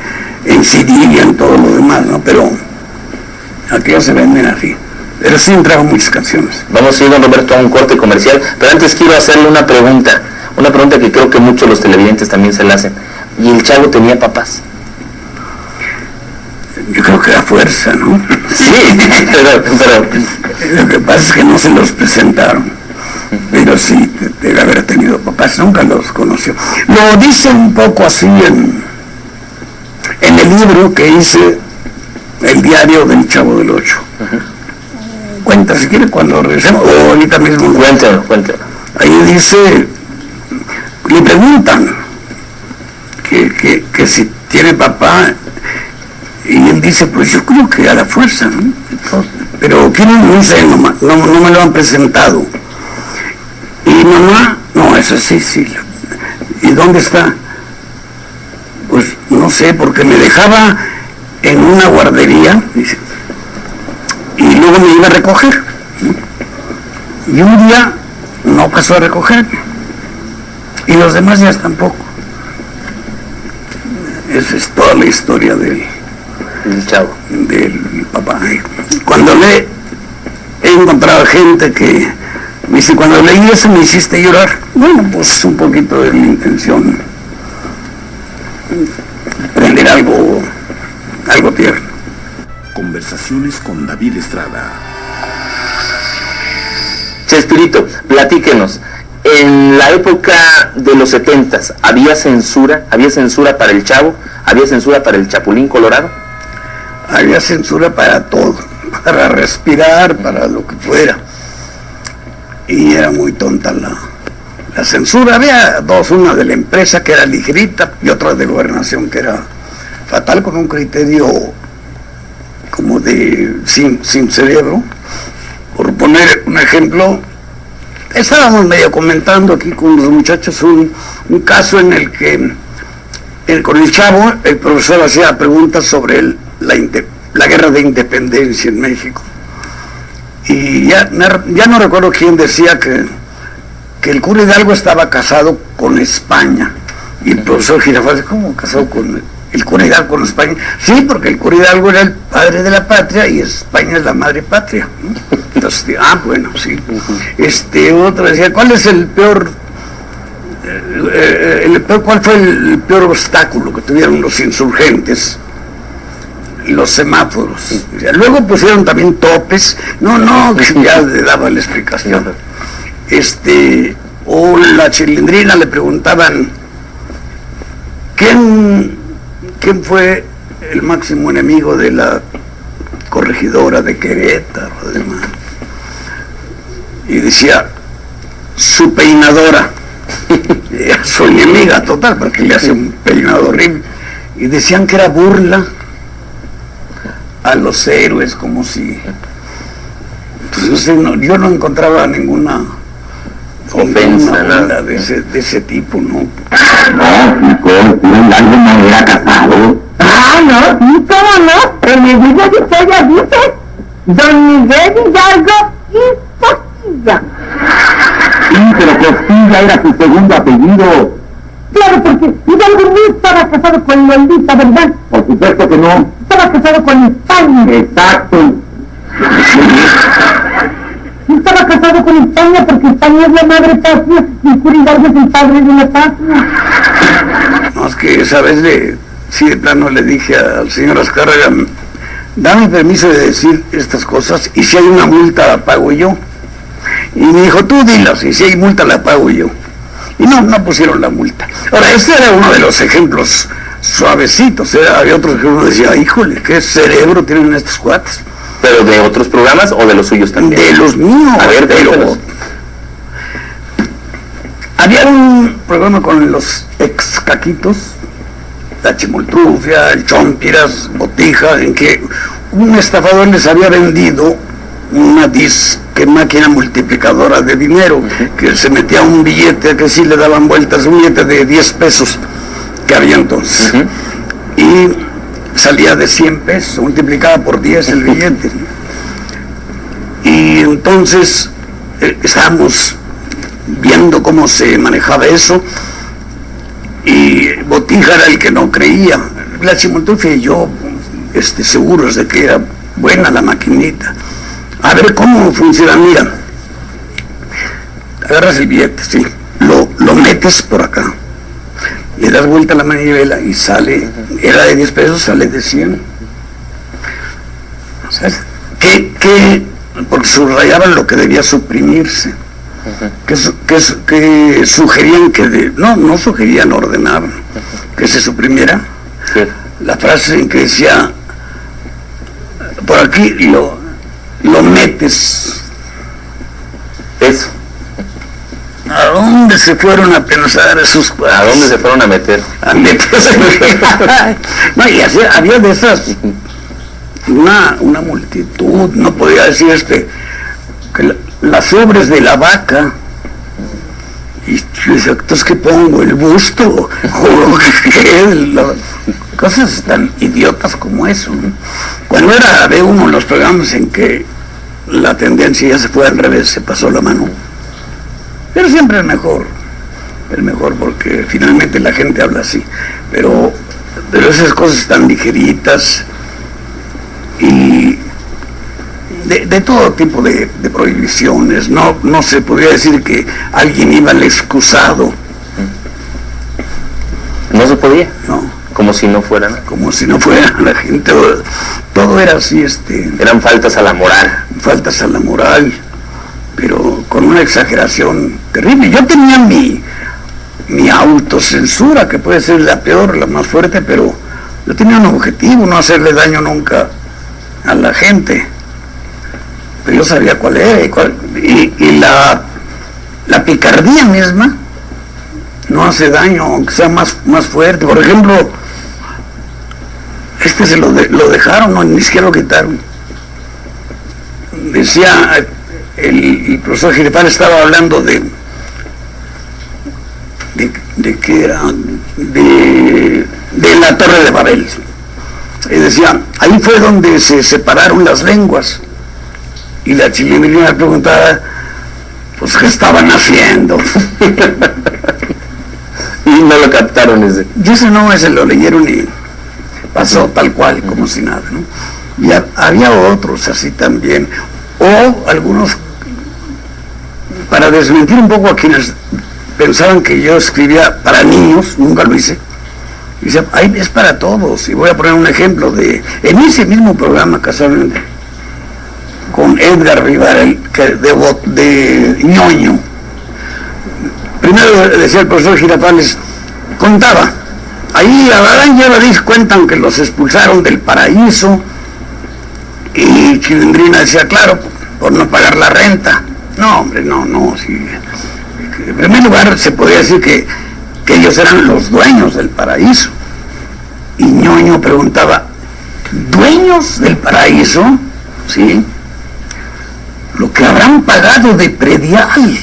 en CD y en todo lo demás, ¿no? Pero aquellas se venden así. Pero sí trajo muchas canciones. Vamos a ir, don Roberto, a un corte comercial, pero antes quiero hacerle una pregunta que creo que muchos los televidentes también se la hacen. ¿Y el Chavo tenía papás? Yo creo que a fuerza, ¿no? Sí, pero lo que pasa es que no se los presentaron, pero sí debe haber tenido papás, nunca los conoció. Lo dice un poco así en el libro que hice, El diario del Chavo del Ocho. Cuenta, si quiere, cuando regresemos, o ahorita mismo. Cuéntelo. Ahí dice, le preguntan que si tiene papá, y él dice, pues yo creo que a la fuerza, ¿no? Entonces, pero quieren, no sé, no me lo han presentado. Y mamá, no, eso sí. ¿Y dónde está? Pues no sé, porque me dejaba en una guardería, dice, y luego me iba a recoger. Y un día no pasó a recogerme. Y los demás días tampoco. Esa es toda la historia del Chavo, del papá. Cuando he encontrado gente que me dice, cuando leí eso me hiciste llorar. Bueno, pues un poquito de mi intención, aprender algo tierno. Conversaciones con David Estrada. Chespirito, platíquenos. En la época de los 70s, ¿había censura? ¿Había censura para el Chavo? ¿Había censura para el Chapulín Colorado? Había censura para todo, para respirar, para lo que fuera. Y era muy tonta la censura. Había dos, una de la empresa que era ligerita y otra de Gobernación que era fatal, con un criterio como de sin cerebro. Por poner un ejemplo, estábamos medio comentando aquí con los muchachos un caso en el que con el Chavo el profesor hacía preguntas sobre la guerra de independencia en México. Y ya no recuerdo quién decía que el cura Hidalgo estaba casado con España. Y el profesor Girafales, ¿cómo casado con el cura Hidalgo con España? Sí, porque el cura Hidalgo era el padre de la patria y España es la madre patria, ¿no? Entonces, bueno, sí. Otro decía, ¿cuál es cuál fue el peor obstáculo que tuvieron los insurgentes? los semáforos. Luego pusieron también topes. No, que ya le daba la explicación. O la Chilindrina le preguntaban ¿quién fue el máximo enemigo de la corregidora de Querétaro? Además. Y decía, su peinadora. Era su enemiga total, porque le hacía un peinado horrible. Y decían que era burla a los héroes, como si... Entonces, yo no encontraba ninguna ofensa, nada de ese tipo, ¿no? No, chico, el algo no era casado. No, sí, cómo no. En el libro de historia dice Don Miguel Hidalgo y Costilla. Sí, pero Costilla era su segundo apellido. Claro, porque Hidalgo no estaba casado con Lolita, ¿verdad? Por supuesto que no. Estaba casado con España. Exacto. Estaba casado con España porque España es la madre patria y el cura Hidalgo es el padre de la patria. No, es que esa vez sí de plano le dije al señor Azcárraga, dame permiso de decir estas cosas y si hay una multa la pago yo. Y me dijo, tú dilas, y si hay multa la pago yo. Y no pusieron la multa. Ahora, este era uno de los ejemplos suavecitos, había otros que uno decía, híjole, qué cerebro tienen estos cuates. ¿Pero de otros programas o de los suyos también? De los míos. A ver, pero había un programa con los ex caquitos, la Chimoltrufia, el Chompiras, Botija, en que un estafador les había vendido una disque máquina multiplicadora de dinero, que se metía un billete, que sí le daban vueltas, un billete de 10 pesos que había entonces. Y salía de 100 pesos, multiplicaba por 10 el billete. Y entonces estábamos viendo cómo se manejaba eso, y Botija era el que no creía. La Chimoltrufia y yo, seguros de que era buena la maquinita. A ver cómo funciona, mira. Agarras el billete, sí, lo metes por acá, le das vuelta a la manivela y sale, era de 10 pesos, sale de 100. ¿Sabes? Porque subrayaban lo que debía suprimirse. Que sugerían no sugerían, ordenaban que se suprimiera. Sí. La frase en que decía, por aquí lo metes. Eso. ¿A dónde se fueron a pensar esos cuadros? ¿A dónde se fueron a meter? A meterse. No, y así, había de esas una multitud, no podía decir que las ubres de la vaca. Y yo decía, entonces, ¿qué pongo? ¿El busto? ¿O qué? Cosas tan idiotas como eso, ¿no? Cuando ve uno los programas en que la tendencia ya se fue al revés, se pasó la mano. Pero siempre el mejor porque finalmente la gente habla así. Pero esas cosas tan ligeritas y de todo tipo de prohibiciones, no se podría decir que alguien iba al excusado. No se podía. No. Como si no fuera nada. Como si no fuera la gente, todo era así, Eran faltas a la moral. Faltas a la moral, pero con una exageración terrible. Yo tenía mi autocensura, que puede ser la peor, la más fuerte, pero yo tenía un objetivo, no hacerle daño nunca a la gente. Pero yo sabía cuál era y la picardía misma no hace daño, aunque sea más fuerte. Por ejemplo, se lo dejaron, no, ni siquiera lo quitaron. Decía, el profesor Girifal estaba hablando de qué era, de la Torre de Babel. Y decía, ahí fue donde se separaron las lenguas. Y la Chilindrina preguntaba, pues, ¿qué estaban haciendo? Y no lo captaron ese. Y ese lo leyeron y pasó tal cual, como si nada, ¿no? Y había otros así también, o algunos, para desmentir un poco a quienes pensaban que yo escribía para niños, nunca lo hice, Dice, ahí es para todos. Y voy a poner un ejemplo en ese mismo programa, casualmente, con Edgar Vivar, de ñoño. Primero decía el profesor Girafales, contaba, ahí la verdad ya la cuentan que los expulsaron del paraíso, y Chilindrina decía, claro, por no pagar la renta. No, hombre, no, sí. En primer lugar, se podría decir que ellos eran los dueños del paraíso. Y ñoño preguntaba, ¿dueños del paraíso? Sí. Lo que habrán pagado de predial.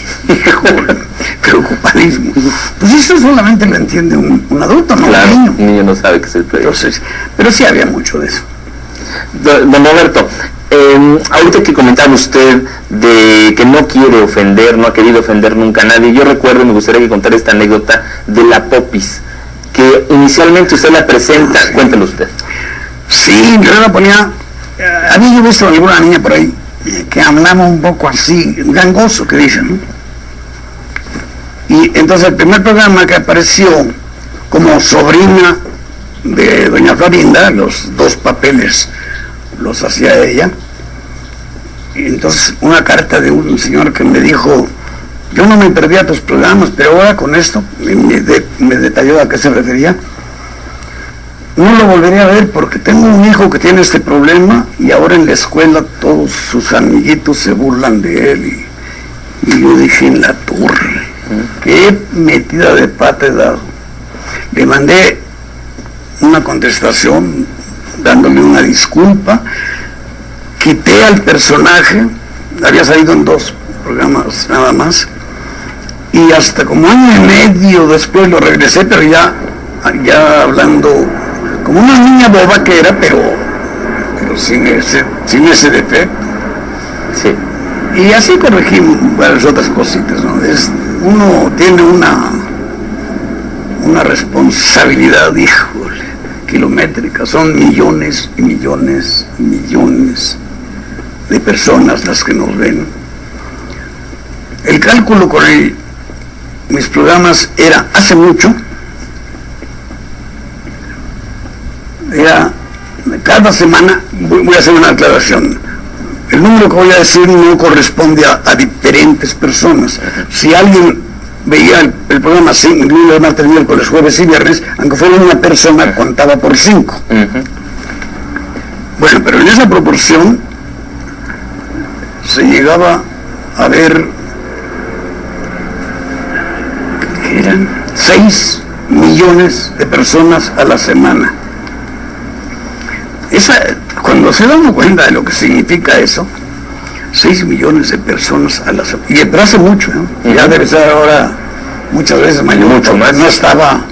Preocupadísimo. Pues eso solamente lo entiende un adulto, no claro, un niño. Un niño no sabe qué es el predial. Entonces, pero sí había mucho de eso. Don Roberto, ahorita que comentaba usted de que no quiere ofender, no ha querido ofender nunca a nadie, yo recuerdo, me gustaría que contara esta anécdota de la popis, que inicialmente usted la presenta, sí. Cuéntelo usted. Sí, yo la ponía, había yo visto alguna niña por ahí que hablaba un poco así, gangoso que dicen, ¿no? Y entonces el primer programa que apareció como sobrina de doña Florinda, los dos papeles los hacía ella. Y entonces una carta de un señor que me dijo, yo no me perdía tus programas, pero ahora con esto, me detalló a qué se refería. No lo volvería a ver porque tengo un hijo que tiene este problema y ahora en la escuela todos sus amiguitos se burlan de él. Y yo dije, en la torre, qué metida de pata he dado. Le mandé una contestación dándole una disculpa, quité al personaje, había salido en 2 programas nada más, y hasta como año y medio después lo regresé, pero ya hablando como una niña boba que era, pero sin ese defecto. Sí. Y así corregí varias otras cositas, ¿no? Uno tiene una responsabilidad, híjole, kilométrica, son millones y millones y millones de personas las que nos ven. El cálculo con mis programas era, hace mucho, era cada semana, voy a hacer una aclaración, el número que voy a decir no corresponde a diferentes personas. Si alguien veía el programa lunes, martes, miércoles, jueves y viernes, aunque fuera una persona, contaba por 5. Bueno, pero en esa proporción se llegaba a ver que eran 6 millones de personas a la semana. Cuando se dan cuenta de lo que significa eso, 6 millones de personas a la semana, pero hace mucho, ¿no? Ya debe ser ahora muchas veces mayor, mucho más. No estaba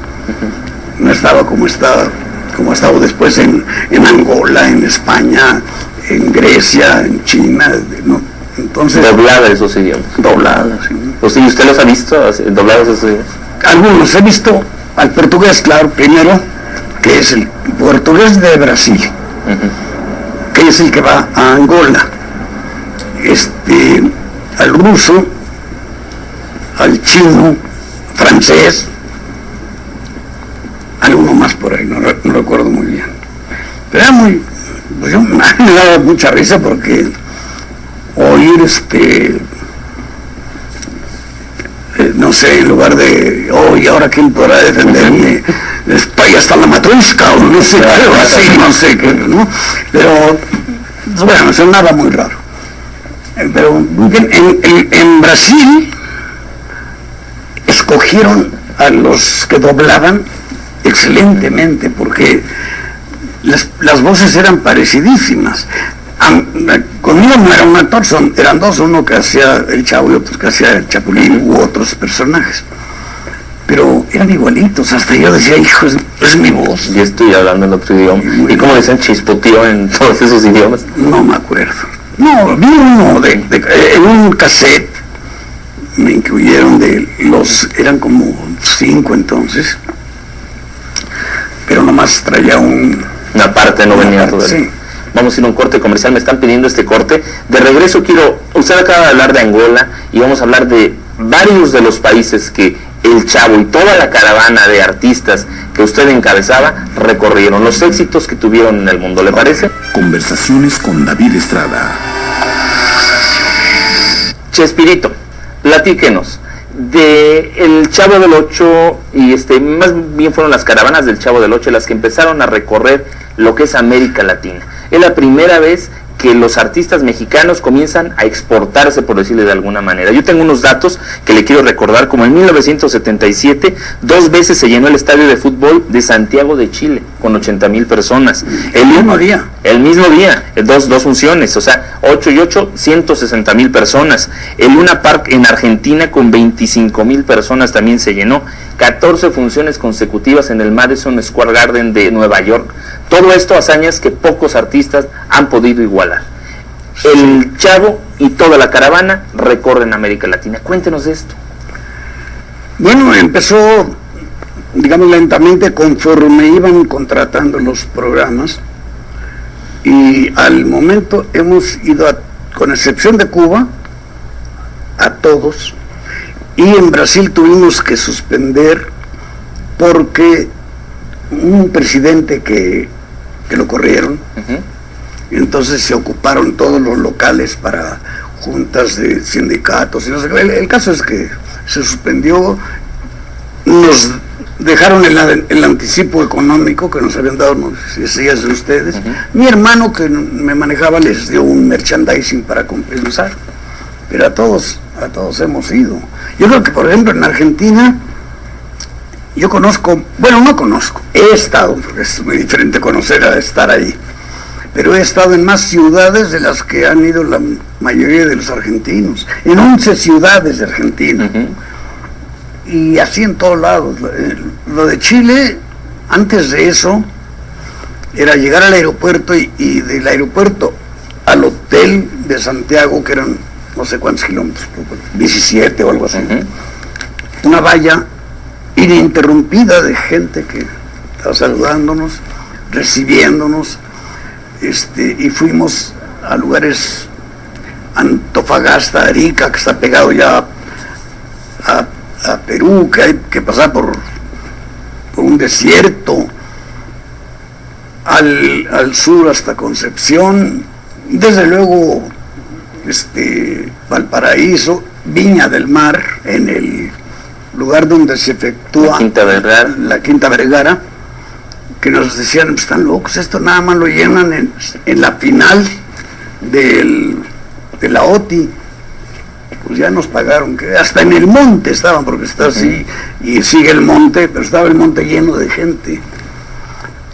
como ha estado después en Angola, en España, en Grecia, en China, ¿no? Entonces, doblada esos idiomas. Doblada, sí. Pues sí, ¿usted los ha visto doblados esos idiomas? Algunos he visto al portugués, claro, primero, que es el portugués de Brasil, que es el que va a Angola, al ruso, al chino, francés, alguno más por ahí, no recuerdo muy bien. Pero era pues yo me daba mucha risa porque oír no sé, en lugar de, y ahora quién podrá defenderme, estoy hasta la matrusca, o no sé, algo así, no sé qué, ¿no? Pero, bueno, sonaba muy raro. Pero en Brasil escogieron a los que doblaban excelentemente, porque las voces eran parecidísimas. Conmigo no era un actor, eran 2, uno que hacía el Chavo y otro que hacía el Chapulín u otros personajes, pero eran igualitos, hasta yo decía, hijo, es mi voz. Y estoy hablando en otro idioma. ¿Y cómo decían chispotío en todos esos idiomas? No me acuerdo. No, vi uno en un cassette, me incluyeron eran como 5 entonces, pero nomás traía una parte, no venía todo. Sí. Vamos a ir a un corte comercial, me están pidiendo este corte. De regreso usted acaba de hablar de Angola y vamos a hablar de varios de los países que el Chavo y toda la caravana de artistas que usted encabezaba recorrieron los éxitos que tuvieron en el mundo, ¿le parece? Conversaciones con David Estrada. Chespirito, platíquenos de el Chavo del Ocho y más bien fueron las caravanas del Chavo del Ocho las que empezaron a recorrer lo que es América Latina. Es la primera vez que los artistas mexicanos comienzan a exportarse, por decirle de alguna manera. Yo tengo unos datos que le quiero recordar, como en 1977, 2 veces se llenó el estadio de fútbol de Santiago de Chile, con 80,000 personas. El mismo día, dos funciones, o sea, 8 y 8, 160,000 personas. El Luna Park en Argentina con 25,000 personas también se llenó. 14 funciones consecutivas en el Madison Square Garden de Nueva York. Todo esto hazañas que pocos artistas han podido igualar. El Chavo y toda la caravana recorren América Latina. Cuéntenos de esto. Bueno, empezó, digamos, lentamente conforme iban contratando los programas, y al momento hemos ido, con excepción de Cuba, a todos, y en Brasil tuvimos que suspender porque un presidente que lo corrieron, entonces se ocuparon todos los locales para juntas de sindicatos, y no sé qué. El caso es que se suspendió, nos dejaron el anticipo económico que nos habían dado, no sé si es de ustedes. Mi hermano, que me manejaba, les dio un merchandising para compensar, pero a todos hemos ido. Yo creo que, por ejemplo, en Argentina, yo conozco, bueno, no conozco, he estado, porque es muy diferente conocer a estar ahí, pero he estado en más ciudades de las que han ido la mayoría de los argentinos, en 11 ciudades de Argentina, y así en todos lados. Lo de Chile, antes de eso, era llegar al aeropuerto y del aeropuerto al hotel de Santiago, que eran no sé cuántos kilómetros, 17 o algo así, una valla ininterrumpida de gente que estaba saludándonos, recibiéndonos, y fuimos a lugares, Antofagasta, Arica, que está pegado ya a Perú, que hay que pasar por un desierto, al sur hasta Concepción, desde luego Valparaíso, Viña del Mar, en el lugar donde se efectúa la Quinta Vergara, que nos decían, pues, están locos, esto nada más lo llenan en la final de la OTI. Pues ya nos pagaron, que hasta en el monte estaban, porque está así, y sigue el monte, pero estaba el monte lleno de gente.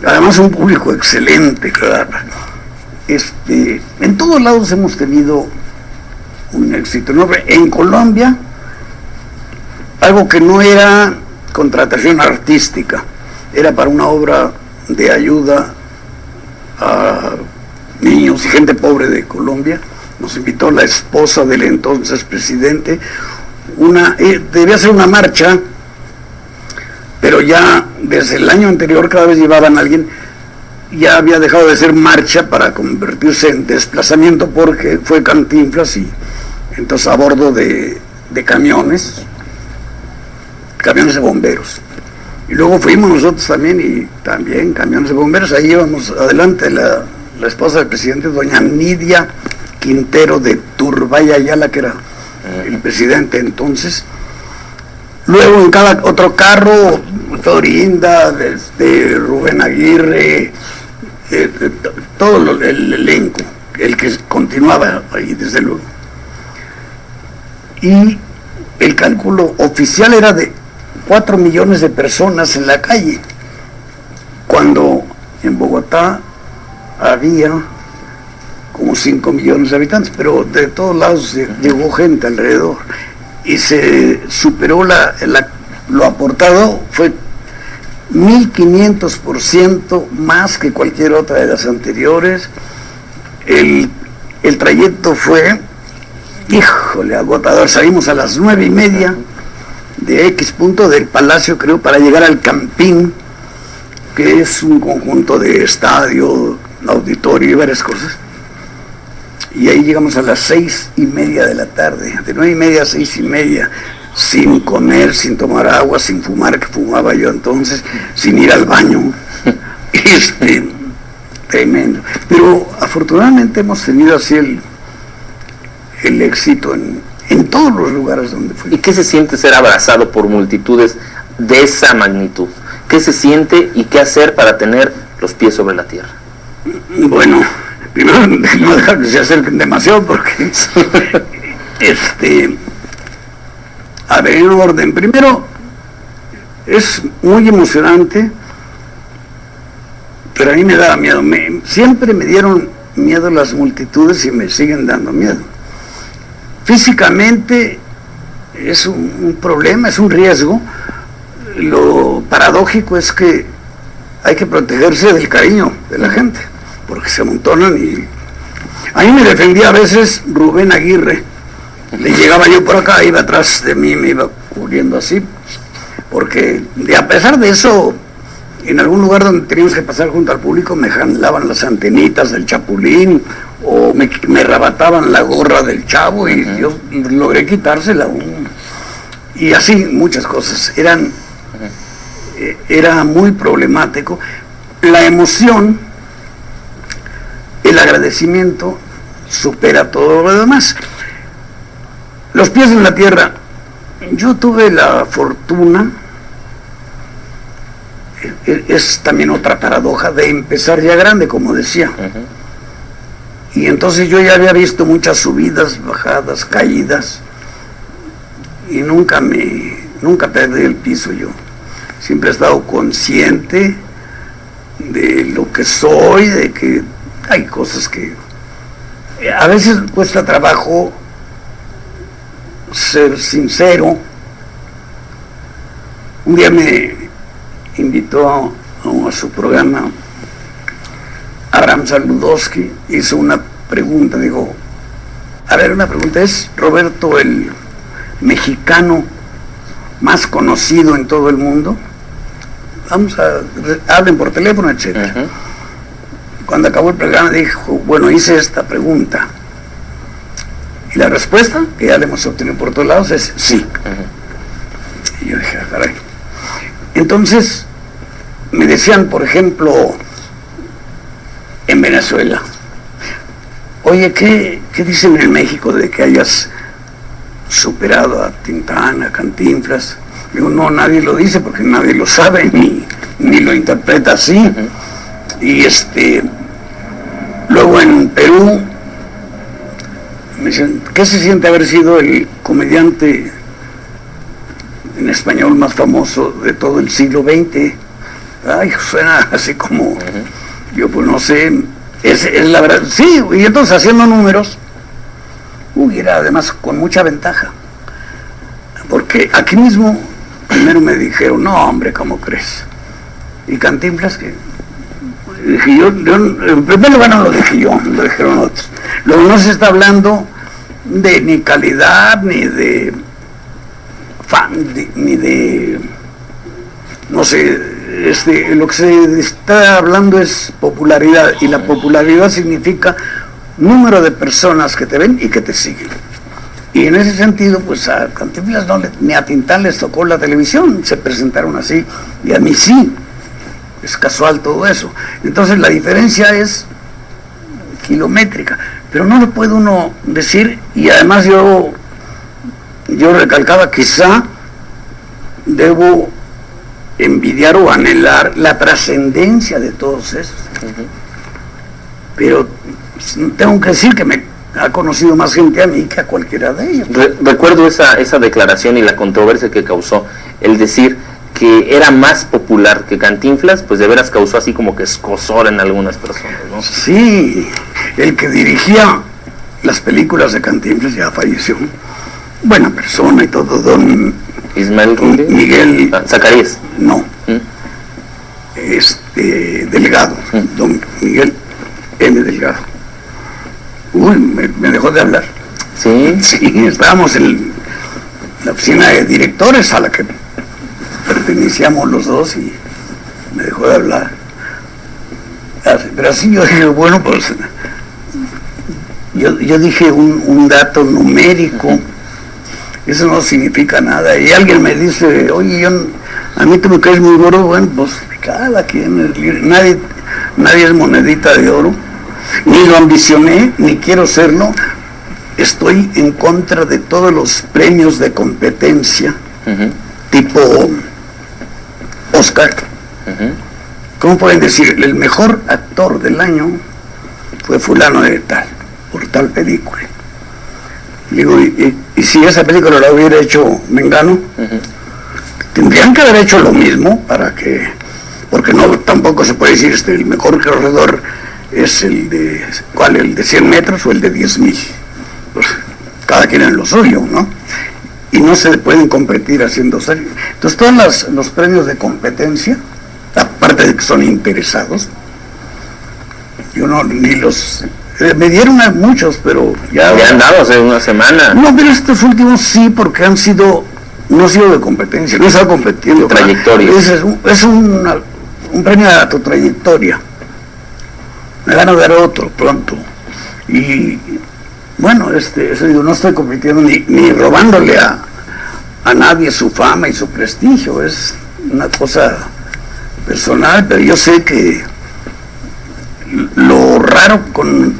Además un público excelente, claro. En todos lados hemos tenido un éxito enorme. En Colombia, algo que no era contratación artística, era para una obra de ayuda a niños y gente pobre de Colombia. Nos invitó la esposa del entonces presidente, debía ser una marcha, pero ya desde el año anterior cada vez llevaban a alguien. Ya había dejado de ser marcha para convertirse en desplazamiento, porque fue Cantinflas, y entonces a bordo de camiones de bomberos. Y luego fuimos nosotros también, y también camiones de bomberos. Ahí íbamos adelante la esposa del presidente, doña Nidia Quintero de Turbay Ayala, que era el presidente entonces. Luego en cada otro carro, Florinda, Rubén Aguirre, todo el elenco, el que continuaba ahí, desde luego. Y el cálculo oficial era de 4 millones de personas en la calle, cuando en Bogotá había como 5 millones de habitantes, pero de todos lados llegó gente alrededor, y se superó lo aportado, fue 1500% más que cualquier otra de las anteriores. El trayecto fue, híjole, agotador. Salimos a las 9:30 de X punto del Palacio, creo, para llegar al Campín, que es un conjunto de estadio, auditorio y varias cosas. Y ahí llegamos a las 6:30 de la tarde, de 9:30 a 6:30. sin comer, sin tomar agua, sin fumar, que fumaba yo entonces, sin ir al baño. Tremendo. Pero afortunadamente hemos tenido así el éxito en todos los lugares donde fui. ¿Y qué se siente ser abrazado por multitudes de esa magnitud? ¿Qué se siente y qué hacer para tener los pies sobre la tierra? Bueno, primero no dejar que se acerquen demasiado porque a ver, en orden. Primero, es muy emocionante, pero a mí me daba miedo. Siempre me dieron miedo las multitudes y me siguen dando miedo. Físicamente es un problema, es un riesgo. Lo paradójico es que hay que protegerse del cariño de la gente, porque se amontonan y... A mí me defendía a veces Rubén Aguirre. Le llegaba yo por acá, iba atrás de mí, me iba cubriendo así, porque a pesar de eso, en algún lugar donde teníamos que pasar junto al público, me jalaban las antenitas del Chapulín, o me rabataban la gorra del Chavo, y yo logré quitársela. Y así, muchas cosas. Era muy problemático. La emoción, el agradecimiento, supera todo lo demás. Los pies en la tierra. Yo tuve la fortuna, es también otra paradoja, de empezar ya grande, como decía. Y entonces yo ya había visto muchas subidas, bajadas, caídas, y nunca perdí el piso yo. Siempre he estado consciente de lo que soy, de que hay cosas que a veces cuesta trabajo ser sincero. Un día me invitó a su programa Abraham Saludowski, hizo una pregunta, dijo, a ver, una pregunta, ¿es Roberto el mexicano más conocido en todo el mundo? Hablen por teléfono, etcétera. Cuando acabó el programa dijo, bueno, hice esta pregunta. Y la respuesta, que ya la hemos obtenido por todos lados, es sí. Y yo dije, caray. Entonces, me decían, por ejemplo, en Venezuela, oye, ¿qué dicen en México de que hayas superado a Tintán, a Cantinflas? Digo, no, nadie lo dice porque nadie lo sabe ni lo interpreta así. Y luego en Perú me dicen, ¿qué se siente haber sido el comediante en español más famoso de todo el siglo XX? Ay, suena así como, yo pues no sé, es la verdad, sí, y entonces haciendo números, era además con mucha ventaja, porque aquí mismo primero me dijeron, no hombre, ¿cómo crees? Y Cantinflas, que dije yo, en primer lugar no lo dije yo, lo dijeron otros. Luego no se está hablando de ni calidad, ni de no sé, lo que se está hablando es popularidad, y la popularidad significa número de personas que te ven y que te siguen. Y en ese sentido, pues a Cantinflas ni a Tintán les tocó la televisión, se presentaron así, y a mí sí. Es casual todo eso. Entonces la diferencia es kilométrica, pero no lo puede uno decir, y además yo recalcaba, quizá debo envidiar o anhelar la trascendencia de todos esos. Pero tengo que decir que me ha conocido más gente a mí que a cualquiera de ellos. Recuerdo esa declaración y la controversia que causó el decir que era más popular que Cantinflas, pues de veras causó así como que escozor en algunas personas, ¿no? Sí, el que dirigía las películas de Cantinflas ya falleció. Buena persona y todo, don Ismael Rundi. Miguel Zacarías. No. Delgado. Don Miguel M. Delgado. Me dejó de hablar. Sí. Sí, estábamos en la oficina de directores a la que pertenecíamos los dos y me dejó de hablar. Pero así yo dije, bueno, pues yo dije un dato numérico. Eso no significa nada. Y alguien me dice, oye, a mí tú me caes muy gordo. Bueno, pues cada quien es libre. Nadie es monedita de oro. Ni lo ambicioné, ni quiero serlo. Estoy en contra de todos los premios de competencia, tipo Oscar. ¿Cómo pueden decir? El mejor actor del año fue fulano de tal, por tal película. Digo, y si esa película la hubiera hecho Mengano, tendrían que haber hecho lo mismo porque no tampoco se puede decir el mejor corredor es el de, ¿cuál? El de 100 metros o el de 10,000. Pues, cada quien en lo suyo, ¿no? Y no se pueden competir haciendo serio. Entonces todos los premios de competencia, aparte de que son interesados, yo no, ni los... me dieron a muchos, pero ya... Me han dado hace una semana. No, pero estos últimos sí, porque no han sido de competencia, no he estado competiendo. Trayectoria. Es un premio a tu trayectoria. Me van a dar otro pronto. Y bueno, eso digo, no estoy compitiendo ni robándole a nadie su fama y su prestigio, es una cosa personal, pero yo sé que lo raro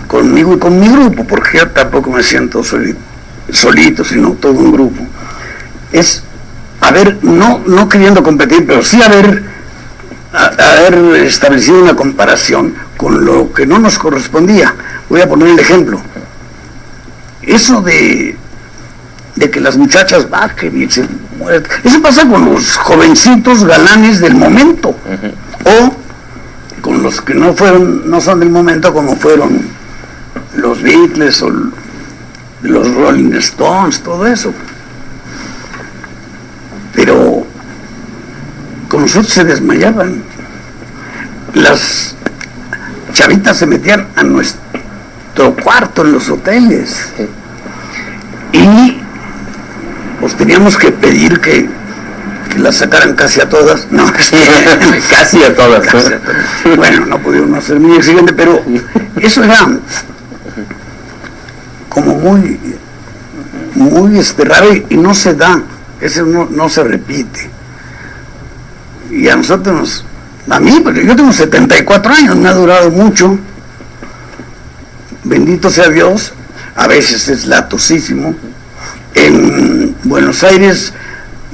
conmigo y con mi grupo, porque yo tampoco me siento solito, sino todo un grupo, es no queriendo competir, pero sí haber establecido una comparación con lo que no nos correspondía. Voy a poner el ejemplo. Eso de que las muchachas bajen y se mueran, eso pasa con los jovencitos galanes del momento, o con los que no son del momento, como fueron los Beatles o los Rolling Stones, todo eso. Pero con nosotros se desmayaban. Las chavitas se metían a nuestro cuarto en los hoteles y pues teníamos que pedir que las sacaran casi a todas. No, Casi a todas. Bueno, no pudieron hacer muy exigente, pero eso era como muy raro y no se da, eso no se repite. Y a nosotros, a mí, porque yo tengo 74 años, me ha durado mucho, bendito sea Dios, a veces es latosísimo. En Buenos Aires,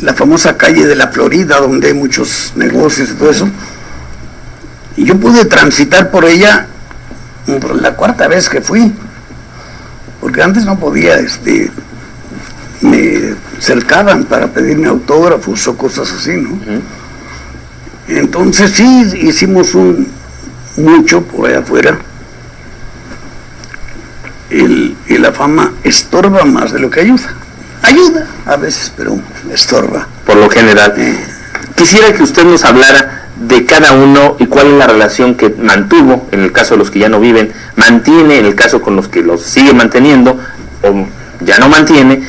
la famosa calle de la Florida, donde hay muchos negocios y todo eso, y yo pude transitar por ella por la cuarta vez que fui, porque antes no podía, me cercaban para pedirme autógrafos o cosas así, ¿no? Entonces sí, hicimos mucho por allá afuera, y la fama estorba más de lo que ayuda. Ayuda a veces, pero estorba. Por lo general. Quisiera que usted nos hablara de cada uno y cuál es la relación que mantuvo, en el caso de los que ya no viven, mantiene, en el caso con los que los sigue manteniendo, o ya no mantiene,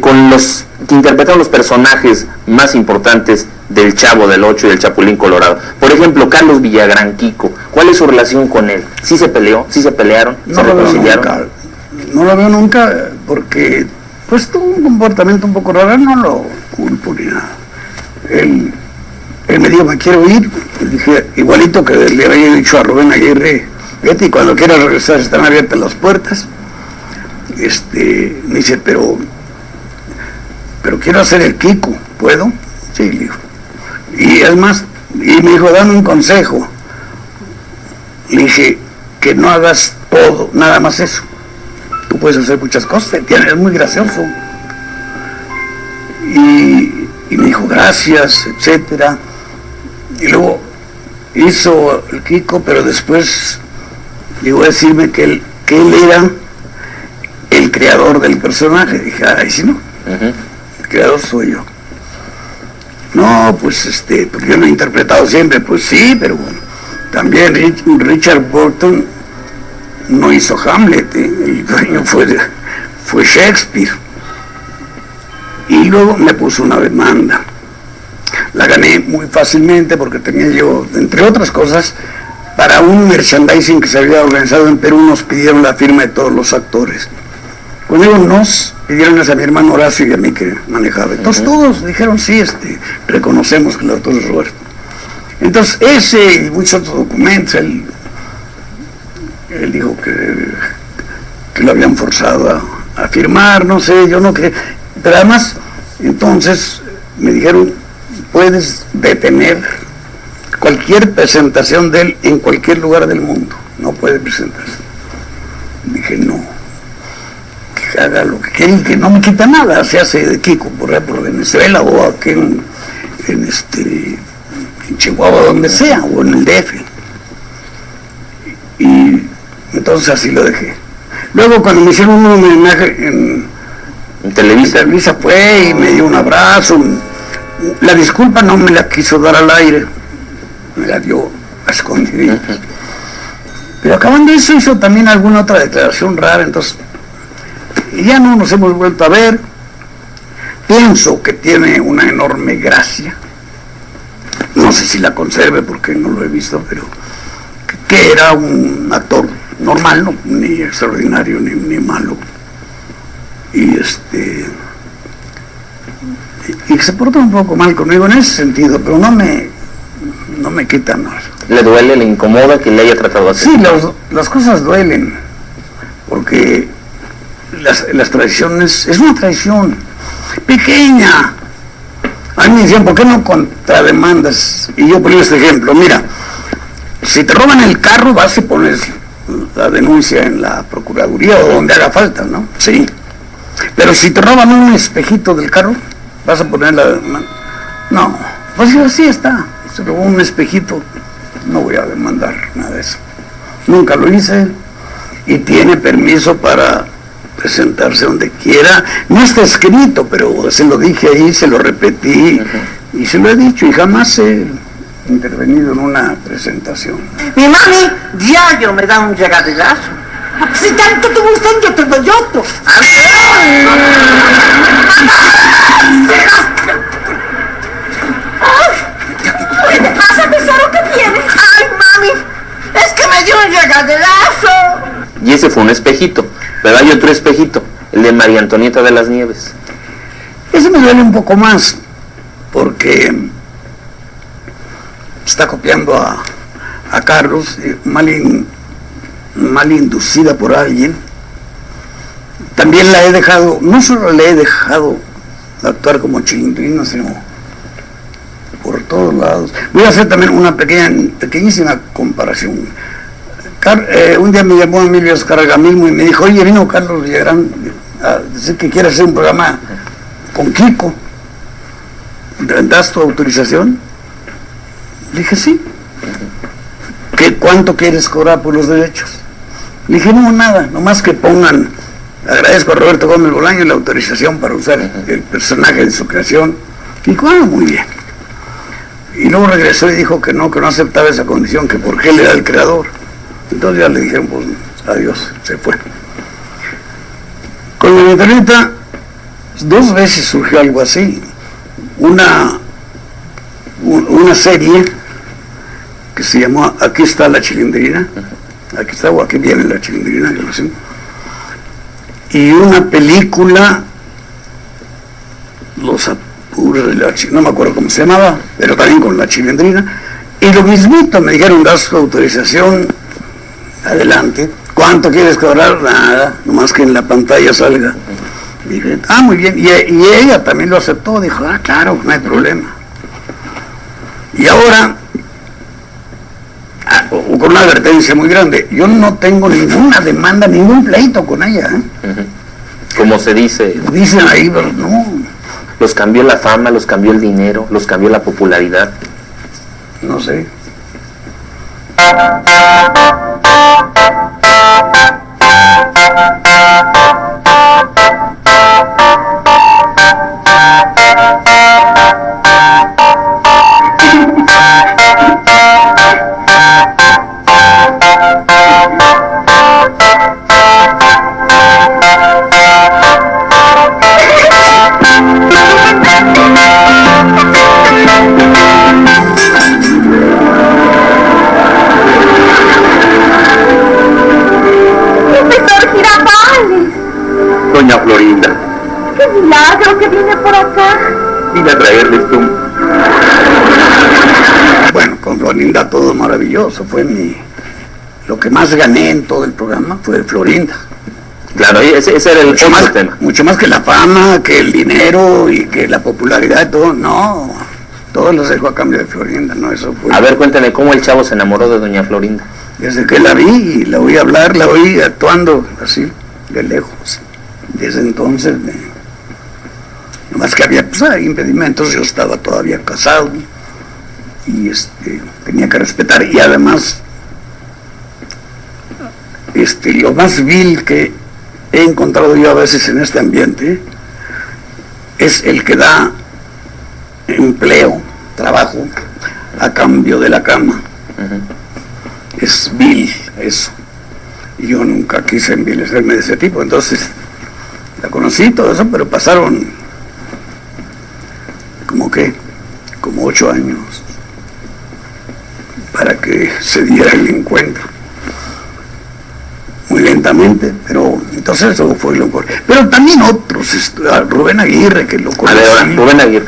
con los que interpretaron los personajes más importantes del Chavo del Ocho y del Chapulín Colorado. Por ejemplo, Carlos Villagrán, Kiko, ¿cuál es su relación con él? ¿Sí se peleó? ¿Sí se pelearon? ¿Se reconciliaron? No lo veo nunca, porque pues tuvo un comportamiento un poco raro, no lo culpo ni nada. Él me dijo, me quiero ir, y dije, igualito que le había dicho a Rubén Aguirre, vete y cuando quieras regresar están abiertas las puertas. Me dice, pero quiero hacer el Kiko, ¿puedo? Sí, le dijo. Y además, y me dijo, dame un consejo. Le dije, que no hagas todo, nada más eso. Tú puedes hacer muchas cosas, es muy gracioso. Y me dijo, gracias, etcétera. Y luego hizo el Kiko, pero después llegó a decirme que él era el creador del personaje. Dije, ay, si no, el creador soy yo. No, pues porque yo lo he interpretado siempre, pues sí, pero bueno, también Richard Burton no hizo Hamlet, el dueño fue Shakespeare. Y luego me puso una demanda. La gané muy fácilmente porque tenía yo, entre otras cosas, para un merchandising que se había organizado en Perú, nos pidieron la firma de todos los actores. Luego nos pidieron a mi hermano Horacio y a mí que manejaba. Entonces todos dijeron, sí, reconocemos que el autor es Roberto. Entonces ese y muchos otros documentos, él dijo que lo habían forzado a firmar, no sé, yo no creo. Pero además, entonces me dijeron, puedes detener cualquier presentación de él en cualquier lugar del mundo, no puede presentarse. Dije, no, que haga lo que quiera y que no me quita nada, se hace de Kiko por Venezuela o aquí en Chihuahua, donde sea, o en el DF. Y entonces así lo dejé. Luego cuando me hicieron un homenaje en Televisa fue y me dio un abrazo. La disculpa no me la quiso dar al aire, me la dio a escondiditas. Pero acabando eso hizo también alguna otra declaración rara, entonces ya no nos hemos vuelto a ver. Pienso que tiene una enorme gracia, no sé si la conserve porque no lo he visto, pero que era un actor normal, no, ni extraordinario ni malo, y se portó un poco mal conmigo en ese sentido, pero no me quita nada. ¿Le duele, le incomoda que le haya tratado así? Sí, las cosas duelen, porque las traiciones, es una traición pequeña. A mí me decían, ¿por qué no contrademandas? Y yo ponía este ejemplo, mira, si te roban el carro vas y pones la denuncia en la Procuraduría o donde haga falta, ¿no? Sí. Pero si te roban un espejito del carro, vas a poner la... No, pues así está. Se robó un espejito, no voy a demandar nada de eso. Nunca lo hice y tiene permiso para presentarse donde quiera. No está escrito, pero se lo dije ahí, se lo repetí y se lo he dicho y jamás he intervenido en una presentación. Mi mami diario me da un llegadillazo. Si tanto te gustan, yo te doy otro. ¿Qué te pasa, tesoro? ¿Qué tienes? Ay, mami, es que me dio un llegadillazo. Y ese fue un espejito, pero hay otro espejito, el de María Antonieta de las Nieves. Ese me duele un poco más, porque está copiando a Carlos, mal inducida por alguien. También la he dejado, no solo le he dejado actuar como Chilindrina, sino por todos lados. Voy a hacer también una pequeñísima comparación. Un día me llamó Emilio Escargamilmo y me dijo, oye, vino Carlos Villagrán a decir que quiere hacer un programa con Kiko. ¿Das tu autorización? Le dije, sí. ¿Cuánto quieres cobrar por los derechos? Le dije, no, nada, nomás que pongan, agradezco a Roberto Gómez Bolaño la autorización para usar el personaje de su creación. Y dijo, muy bien. Y luego regresó y dijo que no aceptaba esa condición, que porque él era el creador. Entonces ya le dijeron, pues, adiós, se fue. Con la Antonieta, 2 veces surgió algo así. Una serie que se llamó Aquí está la Chilindrina, aquí está o aquí viene la Chilindrina, yo no sé. Y una película, Los apuros de la Chilindrina, no me acuerdo cómo se llamaba, pero también con la Chilindrina. Y lo mismito, me dijeron, das tu autorización, adelante. ¿Cuánto quieres cobrar? Nada, nomás que en la pantalla salga. Dije, muy bien. Y ella también lo aceptó, dijo, claro, no hay problema. Y ahora, con una advertencia muy grande, yo no tengo ninguna demanda, ningún pleito con ella. Como se dice. Dicen ahí, pero no. Los cambió la fama, los cambió el dinero, los cambió la popularidad. No sé. un dato maravilloso, lo que más gané en todo el programa fue Florinda. Claro, ese era el Mucho otro más, tema. mucho más que la fama, que el dinero y que la popularidad, todo, no, todo lo dejo a cambio de Florinda, no, eso fue. A ver, cuéntame cómo el chavo se enamoró de doña Florinda. Desde que la vi y la oí hablar, la oí actuando así, de lejos. Desde entonces, nomás que había pues, impedimentos, yo estaba todavía casado y tenía que respetar, y además lo más vil que he encontrado yo a veces en este ambiente es el que da empleo, trabajo, a cambio de la cama. Es vil eso. Y yo nunca quise envilecerme de ese tipo. Entonces, la conocí todo eso, pero pasaron como 8 años para que se diera el encuentro. Muy lentamente, pero entonces eso fue lo mejor. Pero también otros, Rubén Aguirre, que lo conocí. A ver, ahora, Rubén Aguirre.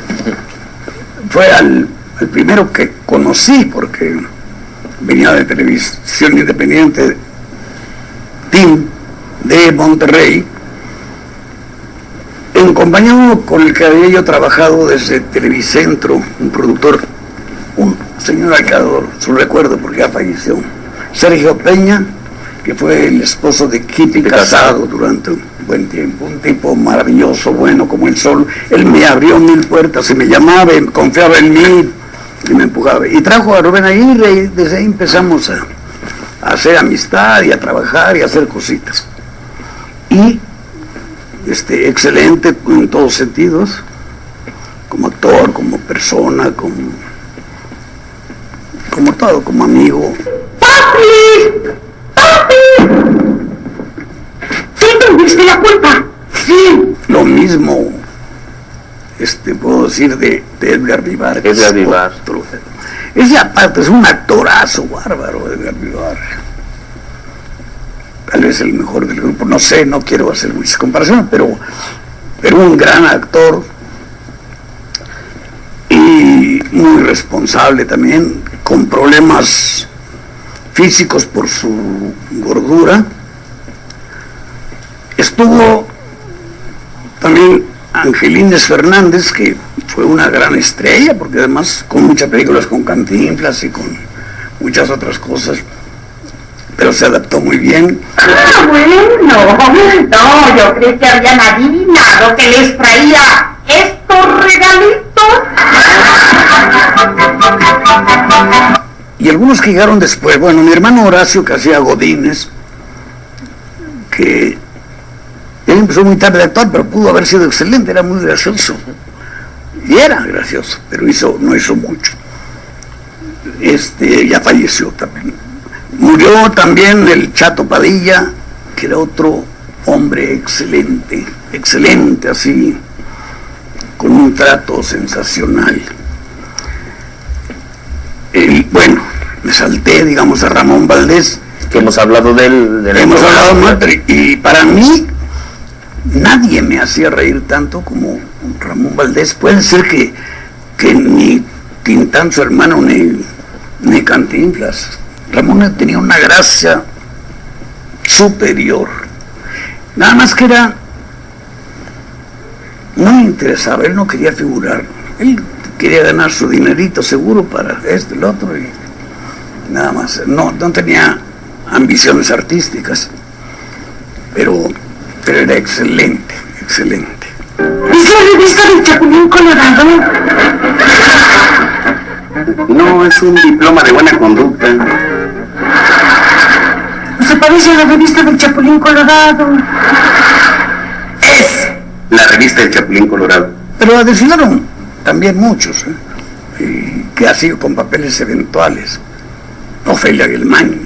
Fue el primero que conocí, porque venía de Televisión Independiente, TIM, de Monterrey, en compañía con el que había yo trabajado desde Televicentro, un productor, un señor alcalde, su recuerdo porque ya falleció, Sergio Peña, que fue el esposo de Kitty Casado durante un buen tiempo, un tipo maravilloso, bueno como el sol. Él me abrió 1000 puertas y me llamaba, y confiaba en mí y me empujaba. Y trajo a Rubén Aguirre y desde ahí empezamos a hacer amistad y a trabajar y a hacer cositas. Y excelente en todos sentidos, como actor, como persona, como todo, como amigo. ¡Papi! ¿Sí tuviste la culpa? Sí. Lo mismo, puedo decir de Edgar Vivar. Edgar Vivar. Ese aparte es un actorazo bárbaro, Edgar Vivar. Tal vez el mejor del grupo, no sé, no quiero hacer muchas comparaciones, pero un gran actor y muy responsable también, con problemas físicos por su gordura. Estuvo también Angelines Fernández, que fue una gran estrella, porque además con muchas películas con Cantinflas y con muchas otras cosas, pero se adaptó muy bien. Ah, bueno, no, yo creí que habían adivinado que les traía estos regalitos. Y algunos que llegaron después, bueno, mi hermano Horacio, que hacía Godínez, que él empezó muy tarde a actuar, pero pudo haber sido excelente, era muy gracioso. Y era gracioso, pero no hizo mucho. Ya falleció también. Murió también el Chato Padilla, que era otro hombre excelente, excelente, así, con un trato sensacional. Bueno, me salté, digamos, a Ramón Valdés. Que hemos hablado de él. Hemos hablado mucho, y para mí, nadie me hacía reír tanto como Ramón Valdés. Puede ser que ni Tintán, su hermano, ni Cantinflas. Ramón tenía una gracia superior. Nada más que era muy interesado, él no quería figurar. Él quería ganar su dinerito seguro para el otro, y nada más. No tenía ambiciones artísticas, pero era excelente, excelente. ¿Es la revista del Chapulín Colorado? No, es un diploma de buena conducta. Se parece a la revista del Chapulín Colorado. Es la revista del Chapulín Colorado. Pero desfilaron también muchos, y que ha sido con papeles eventuales. Ofelia Guilmán,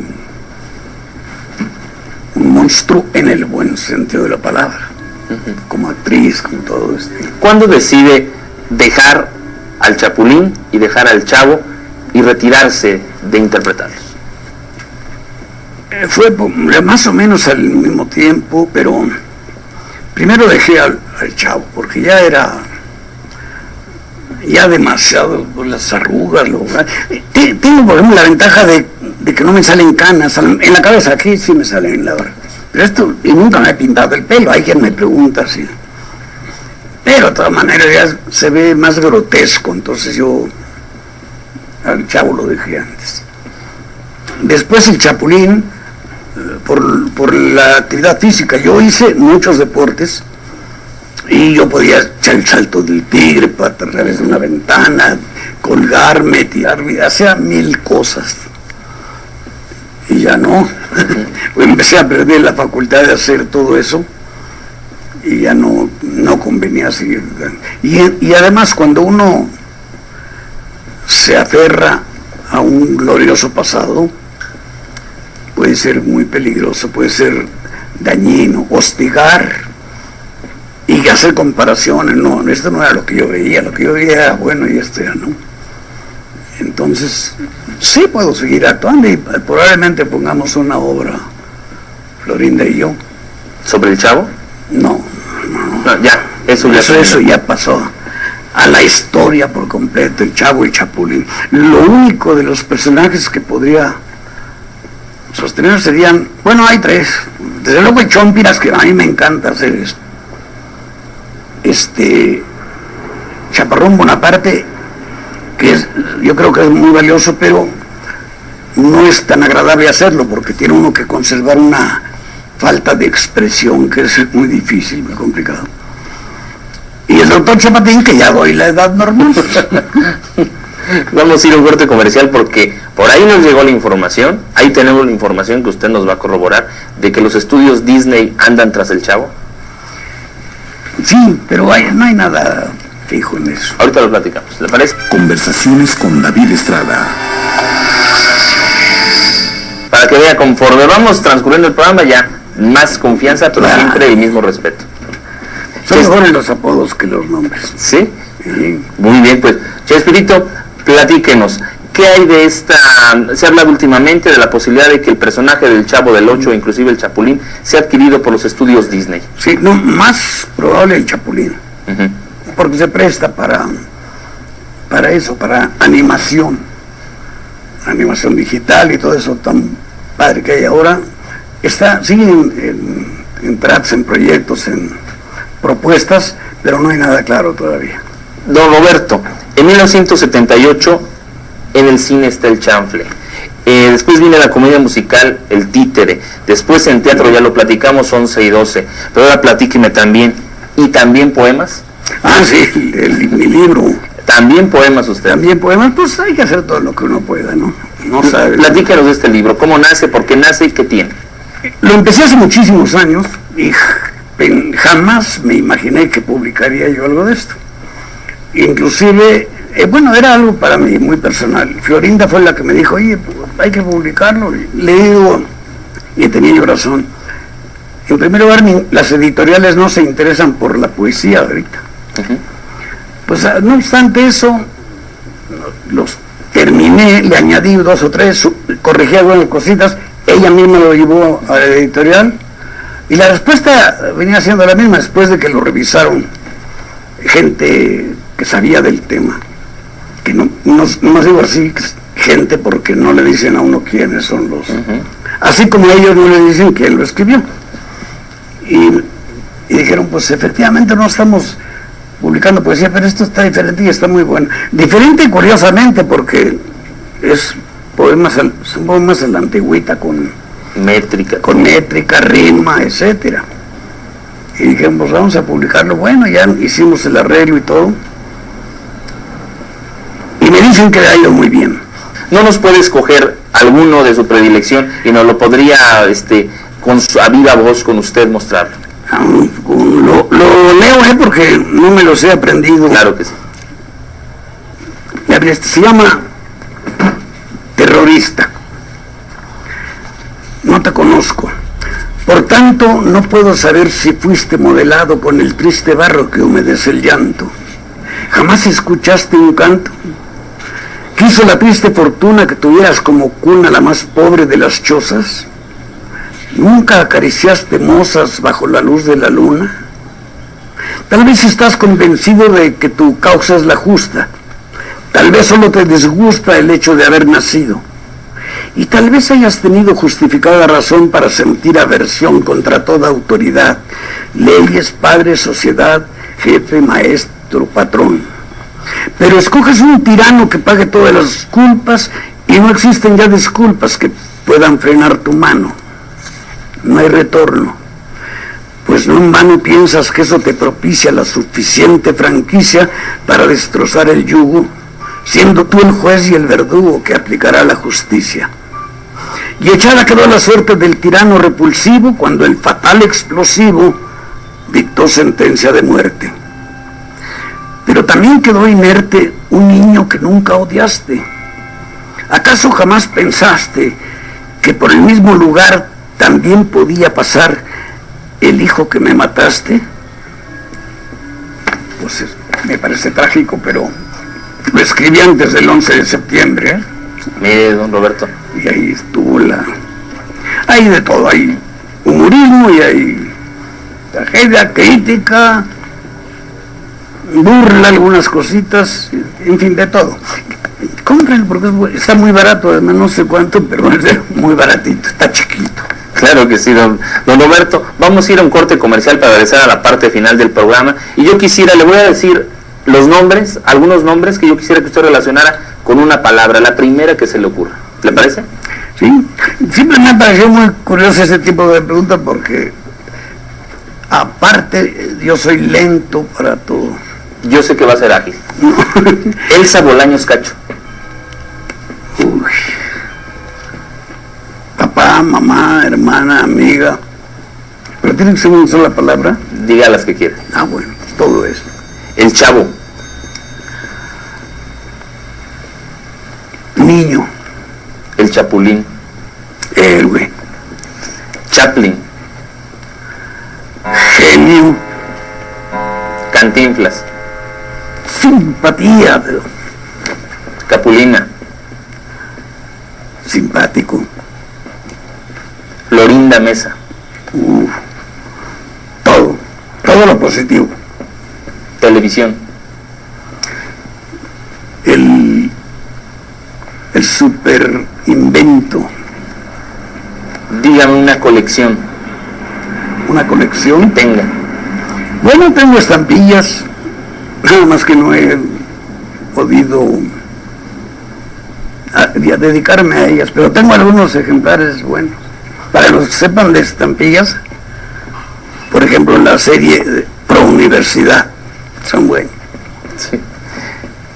un monstruo en el buen sentido de la palabra, como actriz, como todo esto. ¿Cuándo decide dejar al Chapulín y dejar al Chavo y retirarse de interpretarlos? Fue más o menos al mismo tiempo, pero primero dejé al Chavo, porque ya ya demasiado, las arrugas, tengo por ejemplo la ventaja de que no me salen canas en la cabeza, aquí sí me salen, la verdad. Pero esto, y nunca me he pintado el pelo, hay quien me pregunta así. Pero de todas maneras ya se ve más grotesco, entonces yo al chavo lo dejé antes. Después el chapulín, por la actividad física, yo hice muchos deportes y yo podía echar el salto del tigre para a través de una ventana, colgarme, tirarme, hacía 1000 cosas. Y ya no, empecé a perder la facultad de hacer todo eso y ya no convenía seguir. Y además cuando uno se aferra a un glorioso pasado, puede ser muy peligroso, puede ser dañino, hostigar y hacer comparaciones. No, esto no era lo que yo veía era bueno y esto ya no. Entonces, sí puedo seguir actuando y probablemente pongamos una obra, Florinda y yo. ¿Sobre el Chavo? No, ya, eso ya pasó a la historia por completo, el Chavo y el Chapulín. Lo único de los personajes que podría sostener serían, bueno, hay 3. Desde luego el Chompiras, que a mí me encanta hacer esto. Chaparrón Bonaparte, que yo creo que es muy valioso, pero no es tan agradable hacerlo porque tiene uno que conservar una falta de expresión que es muy difícil, muy complicado. Y el doctor Chapatín, que ya doy la edad normal. Vamos a ir a un corte comercial porque por ahí nos llegó la información, ahí tenemos la información que usted nos va a corroborar, de que los estudios Disney andan tras el Chavo. Sí, pero no hay nada fijo en eso. Ahorita lo platicamos, ¿le parece? Conversaciones con David Estrada. Para que vea, conforme vamos transcurriendo el programa, ya más confianza, pero siempre el mismo respeto. Son mejores los apodos que los nombres. ¿Sí? Sí. Muy bien, pues, Chespirito, platíquenos, ¿qué hay de esta? Se ha hablado últimamente de la posibilidad de que el personaje del Chavo del Ocho, inclusive el Chapulín, sea adquirido por los estudios Disney. Sí, no, más probable el Chapulín, porque se presta para eso, para animación digital y todo eso tan padre que hay ahora. Siguen en trats, en proyectos, en propuestas, pero no hay nada claro todavía. Don Roberto, en 1978 en el cine está El Chanfle, después viene la comedia musical El Títere, después en teatro ya lo platicamos 11 y 12, pero ahora platíqueme también, ¿y también poemas? Ah, sí, mi libro. ¿También poemas usted? También poemas, pues hay que hacer todo lo que uno pueda, ¿no? No sabe. Platíquenos de este libro, ¿cómo nace, por qué nace y qué tiene? Lo empecé hace muchísimos años y jamás me imaginé que publicaría yo algo de esto. Inclusive, bueno, era algo para mí muy personal. Florinda fue la que me dijo, oye, pues, hay que publicarlo. Y le digo, y tenía yo razón, en primer lugar, las editoriales no se interesan por la poesía ahorita. Pues no obstante eso, los terminé, le añadí 2 o 3, corregí algunas cositas, ella misma lo llevó a la editorial y la respuesta venía siendo la misma después de que lo revisaron gente que sabía del tema, que no digo así gente porque no le dicen a uno quiénes son los, así como ellos no le dicen quién lo escribió, y dijeron, pues efectivamente no estamos publicando poesía, pero esto está diferente y está muy bueno. Diferente curiosamente porque son poemas en la antigüita con métrica, rima, etcétera. Y dijimos, pues vamos a publicarlo. Bueno, ya hicimos el arreglo y todo. Y me dicen que le ha ido muy bien. ¿No nos puede escoger alguno de su predilección y nos lo podría, a viva voz con usted mostrarlo? Lo leo, porque no me los he aprendido. Claro que sí. Se llama Terrorista. No te conozco. Por tanto, no puedo saber si fuiste modelado con el triste barro que humedece el llanto. ¿Jamás escuchaste un canto? ¿Quiso la triste fortuna que tuvieras como cuna la más pobre de las chozas? ¿Nunca acariciaste mozas bajo la luz de la luna? Tal vez estás convencido de que tu causa es la justa, Tal vez solo te disgusta el hecho de haber nacido. Y tal vez hayas tenido justificada razón para sentir aversión contra toda autoridad, leyes, padre, sociedad, jefe, maestro, patrón. Pero escoges un tirano que pague todas las culpas y no existen ya disculpas que puedan frenar tu mano. No hay retorno. Pues no en vano piensas que eso te propicia la suficiente franquicia para destrozar el yugo, siendo tú el juez y el verdugo que aplicará la justicia. Y echada quedó la suerte del tirano repulsivo cuando el fatal explosivo dictó sentencia de muerte. Pero también quedó inerte un niño que nunca odiaste. ¿Acaso jamás pensaste que por el mismo lugar también podía pasar el hijo que me mataste? Pues me parece trágico, pero lo escribí antes del 11 de septiembre, ¿eh? Mire, don Roberto. Y ahí estuvo hay de todo, hay humorismo y hay tragedia, crítica, burla, algunas cositas, en fin, de todo. Cómprenlo porque está muy barato, además no sé cuánto, pero es muy baratito, está chiquito. Claro que sí, don Roberto. Vamos a ir a un corte comercial para regresar a la parte final del programa. Y yo quisiera, le voy a decir los nombres, algunos nombres que yo quisiera que usted relacionara con una palabra, la primera que se le ocurra. ¿Le parece? Sí, siempre me ha parecido muy curioso ese tipo de preguntas porque, aparte, yo soy lento para todo. Yo sé que va a ser ágil. No. Elsa Bolaños Cacho. Uy. Papá, mamá, hermana, amiga. Pero tiene que ser una sola palabra. Diga las que quiera. Ah, bueno, todo eso. El Chavo. Niño. El Chapulín. Héroe. Chaplin. Genio. Cantinflas. Simpatía, pero Capulina. simpático. Florinda Mesa. Todo lo positivo. Televisión. El super invento. Dígame una colección. Una colección. Tenga. Bueno, tengo estampillas, nada más que no he podido dedicarme a ellas, pero tengo algunos ejemplares buenos. Para los que sepan de estampillas, por ejemplo, la serie Pro Universidad, son buenos. Sí.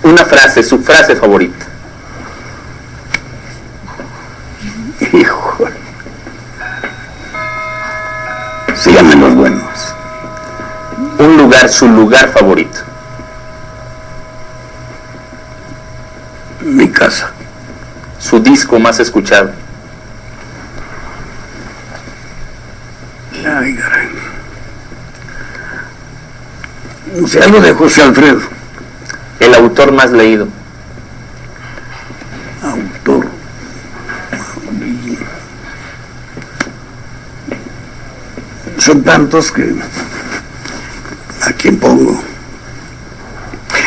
Una frase, su frase favorita. Hijo, síganme los buenos. Un lugar, su lugar favorito. Mi casa. Su disco más escuchado. Ay, caray. No sé, algo de José Alfredo. El autor más leído. Autor. Son tantos que... ¿A quién pongo?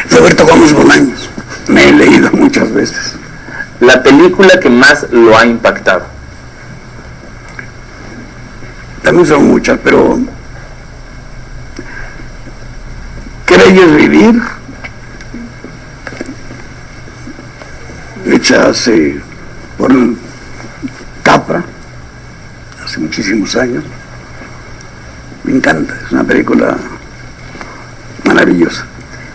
Roberto Gómez Bolaños. Me he leído muchas veces. La película que más lo ha impactado. También son muchas, pero... ¿Qué bello es vivir? Hecha por Capra, hace muchísimos años. Me encanta, es una película maravillosa.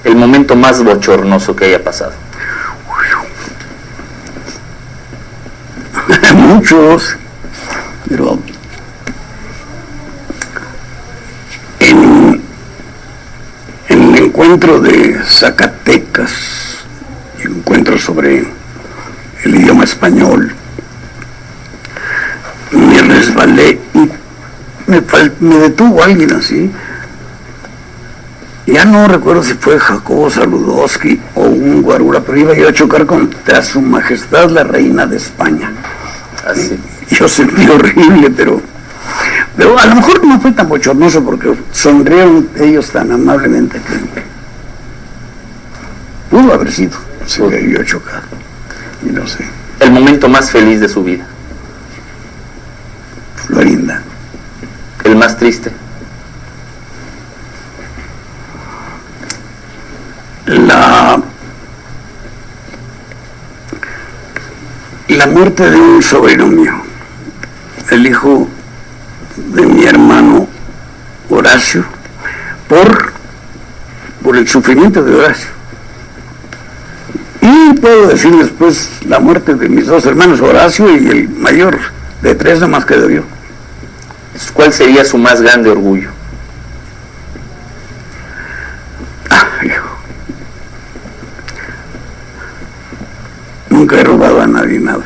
El momento más bochornoso que haya pasado. Muchos, pero en el encuentro de Zacatecas, el encuentro sobre el idioma español, me resbalé y me detuvo alguien así. Ya no recuerdo si fue Jacobo Saludowski o un guarura, pero iba yo a chocar contra su majestad la reina de España. Así. Yo sentí horrible, pero a lo mejor no fue tan bochornoso porque sonrieron ellos tan amablemente que pudo haber sido. se me vio chocado. Y no sé. El momento más feliz de su vida. Florinda. El más triste. La muerte de un sobrino mío, el hijo de mi hermano Horacio, por el sufrimiento de Horacio. Y puedo decir después la muerte de mis dos hermanos, Horacio y el mayor de tres, nada más quedó yo. ¿Cuál sería su más grande orgullo? Hijo. Nunca he robado a nadie nada.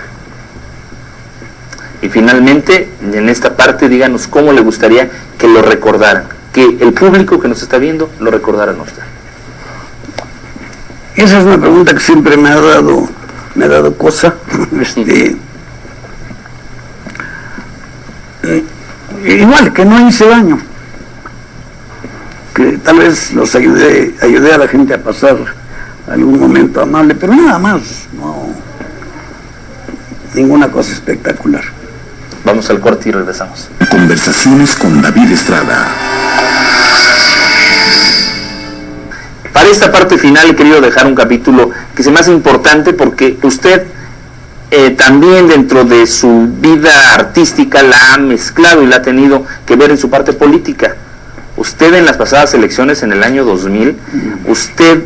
Y finalmente, en esta parte, díganos cómo le gustaría que lo recordaran, que el público que nos está viendo lo recordara a usted. Esa es una pregunta que siempre me ha dado cosa. Igual, que no hice daño. Que tal vez los ayudé a la gente a pasar algún momento amable, pero nada más, no, ninguna cosa espectacular. Vamos al corte y regresamos. Conversaciones con David Estrada. Para esta parte final he querido dejar un capítulo que se me hace importante porque usted también dentro de su vida artística la ha mezclado y la ha tenido que ver en su parte política. Usted en las pasadas elecciones en el año 2000, usted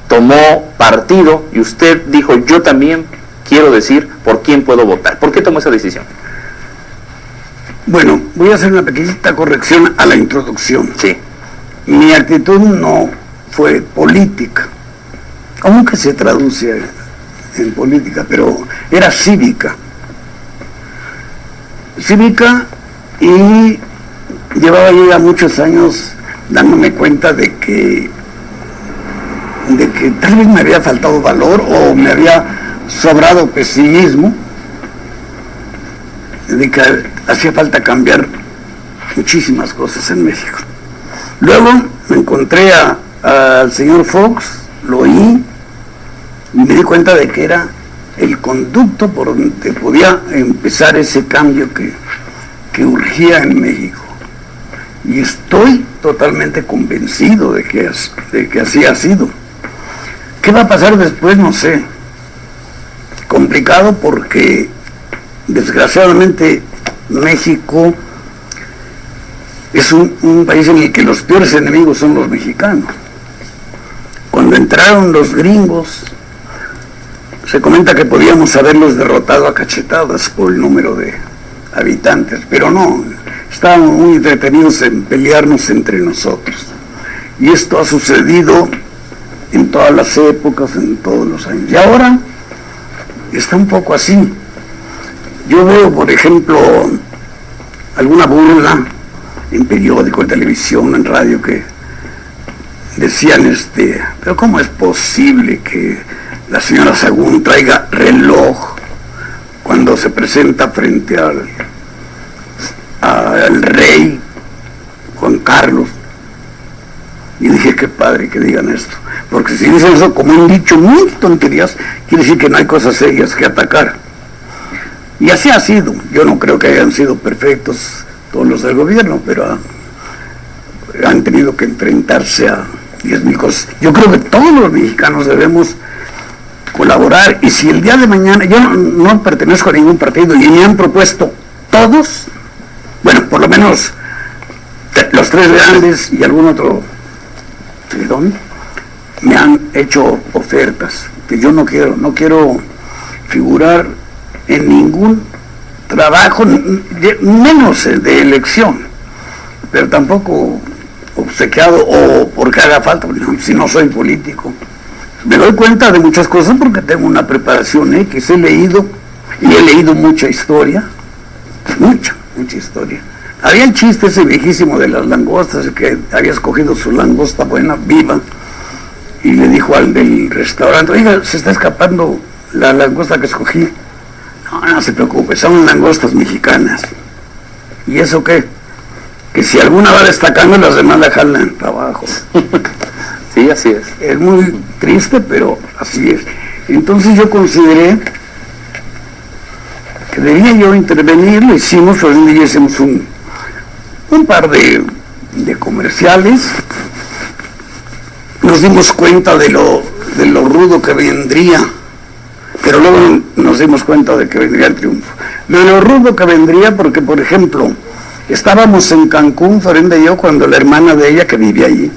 tomó partido y usted dijo, yo también quiero decir por quién puedo votar. ¿Por qué tomó esa decisión? Bueno, voy a hacer una pequeñita corrección a la introducción. Sí. Mi actitud no fue política, aunque se traduce en política, pero era cívica. Cívica, y llevaba ya muchos años dándome cuenta de que tal vez me había faltado valor o me había sobrado pesimismo, de que hacía falta cambiar muchísimas cosas en México. Luego me encontré al señor Fox, lo oí y me di cuenta de que era el conducto por donde podía empezar ese cambio que urgía en México. Y estoy totalmente convencido de que así ha sido. ¿Qué va a pasar después? No sé. Complicado porque desgraciadamente México es un país en el que los peores enemigos son los mexicanos. Cuando entraron los gringos, se comenta que podíamos haberlos derrotado a cachetadas por el número de habitantes, pero no, estábamos muy entretenidos en pelearnos entre nosotros. Y esto ha sucedido en todas las épocas, en todos los años. Y ahora está un poco así. Yo veo, por ejemplo, alguna burla en periódico, en televisión, en radio, que decían, pero ¿cómo es posible que la señora Sagún traiga reloj cuando se presenta frente al rey Juan Carlos? Y dije, qué padre que digan esto, porque si dicen eso como un dicho, muy tonterías, quiere decir que no hay cosas serias que atacar. Y así ha sido. Yo no creo que hayan sido perfectos todos los del gobierno, pero han tenido que enfrentarse a 10,000 cosas. Yo creo que todos los mexicanos debemos colaborar, y si el día de mañana, yo no pertenezco a ningún partido y me han propuesto todos, bueno, por lo menos los tres grandes y algún otro, ¿dónde? Me han hecho ofertas que yo no quiero figurar en ningún trabajo, menos de elección, pero tampoco obsequiado o porque haga falta, si no soy político. Me doy cuenta de muchas cosas porque tengo una preparación X, he leído mucha historia, mucha historia. Había el chiste ese viejísimo de las langostas, que había escogido su langosta buena, viva, y le dijo al del restaurante, oiga, se está escapando la langosta que escogí. No se preocupe, son langostas mexicanas. ¿Y eso qué? Que si alguna va destacando, las demás la jalan para abajo. Sí, así es. Es muy triste, pero así es. Entonces yo consideré que debía yo intervenir, lo hicimos, Florinda y yo hicimos un par de comerciales, nos dimos cuenta de lo rudo que vendría, pero luego nos dimos cuenta de que vendría el triunfo. De lo rudo que vendría porque, por ejemplo, estábamos en Cancún, Florinda y yo, cuando la hermana de ella, que vive allí,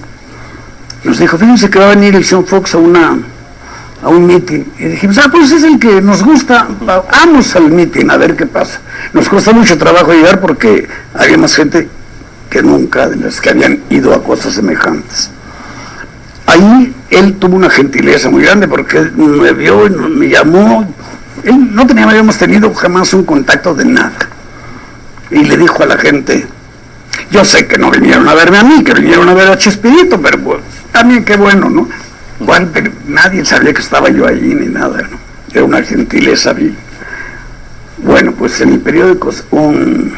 nos dijo, fíjense que va a venir el señor Fox a un meeting. Y dijimos, pues es el que nos gusta, vamos al meeting a ver qué pasa. Nos costó mucho trabajo llegar porque había más gente que nunca de las que habían ido a cosas semejantes. Ahí él tuvo una gentileza muy grande porque me vio, me llamó, no habíamos tenido jamás un contacto de nada. Y le dijo a la gente, yo sé que no vinieron a verme a mí, que vinieron a ver a Chespirito, pero pues, también qué bueno, ¿no? Bueno, pero nadie sabía que estaba yo allí ni nada, ¿no? Era una gentileza vil. Bueno, pues en el periódico un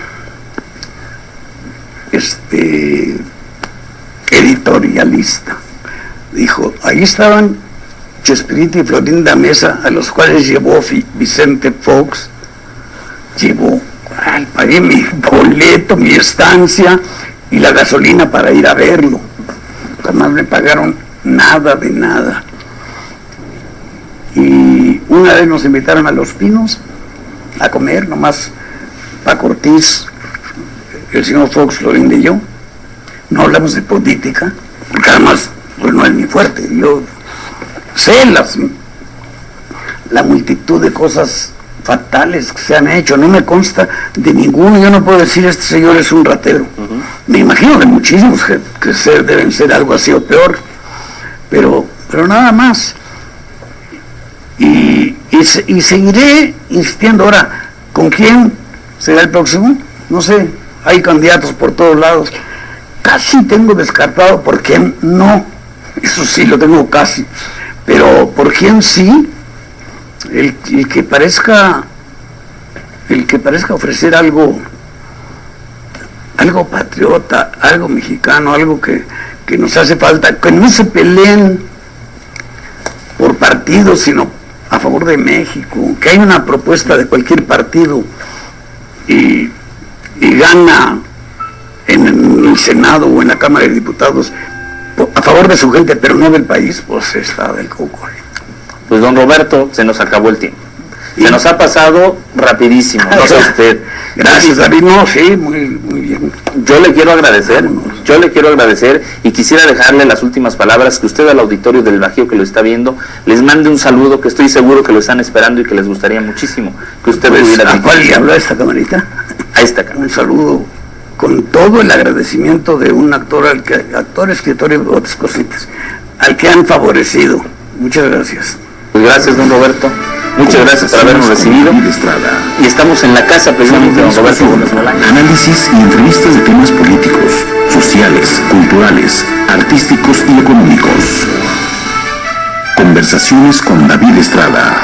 editorialista dijo, ahí estaban Chespirito y Florinda Mesa, a los cuales llevó Vicente Fox, pagué mi boleto, mi estancia y la gasolina para ir a verlo. Jamás me pagaron nada de nada. Y una vez nos invitaron a Los Pinos a comer, nomás Paco Ortiz, el señor Fox, Florinda y yo. No hablamos de política, porque además pues no es mi fuerte. Yo sé la multitud de cosas fatales que se han hecho, no me consta de ninguno. Yo no puedo decir este señor es un ratero. Me imagino de muchísimos que deben ser algo así o peor, pero nada más. Y seguiré insistiendo. Ahora, ¿con quién será el próximo? No sé, hay candidatos por todos lados. Casi tengo descartado por quién no, eso sí lo tengo casi, pero por quién sí, el que parezca ofrecer algo patriota, algo mexicano, algo que nos hace falta, que no se peleen por partidos, sino a favor de México, que hay una propuesta de cualquier partido y gana en el Senado o en la Cámara de Diputados a favor de su gente, pero no del país, pues está del coco. Pues don Roberto, se nos acabó el tiempo. Se nos ha pasado rapidísimo, no sé usted. Gracias, David. No, sí, muy bien. Yo le quiero agradecer y quisiera dejarle las últimas palabras, que usted al auditorio del Bajío que lo está viendo, les mande un saludo que estoy seguro que lo están esperando y que les gustaría muchísimo que usted pudiera. ¿A cuál le habló esta camarita? A esta cámara. Un saludo con todo el agradecimiento de un actor, escritor y otras cositas, al que han favorecido. Muchas gracias. Pues gracias, don Roberto. Muchas gracias por habernos recibido. Y estamos en la casa precisamente de don Roberto Gómez Bolaños. Análisis y entrevistas de temas políticos, sociales, culturales, artísticos y económicos. Conversaciones con David Estrada.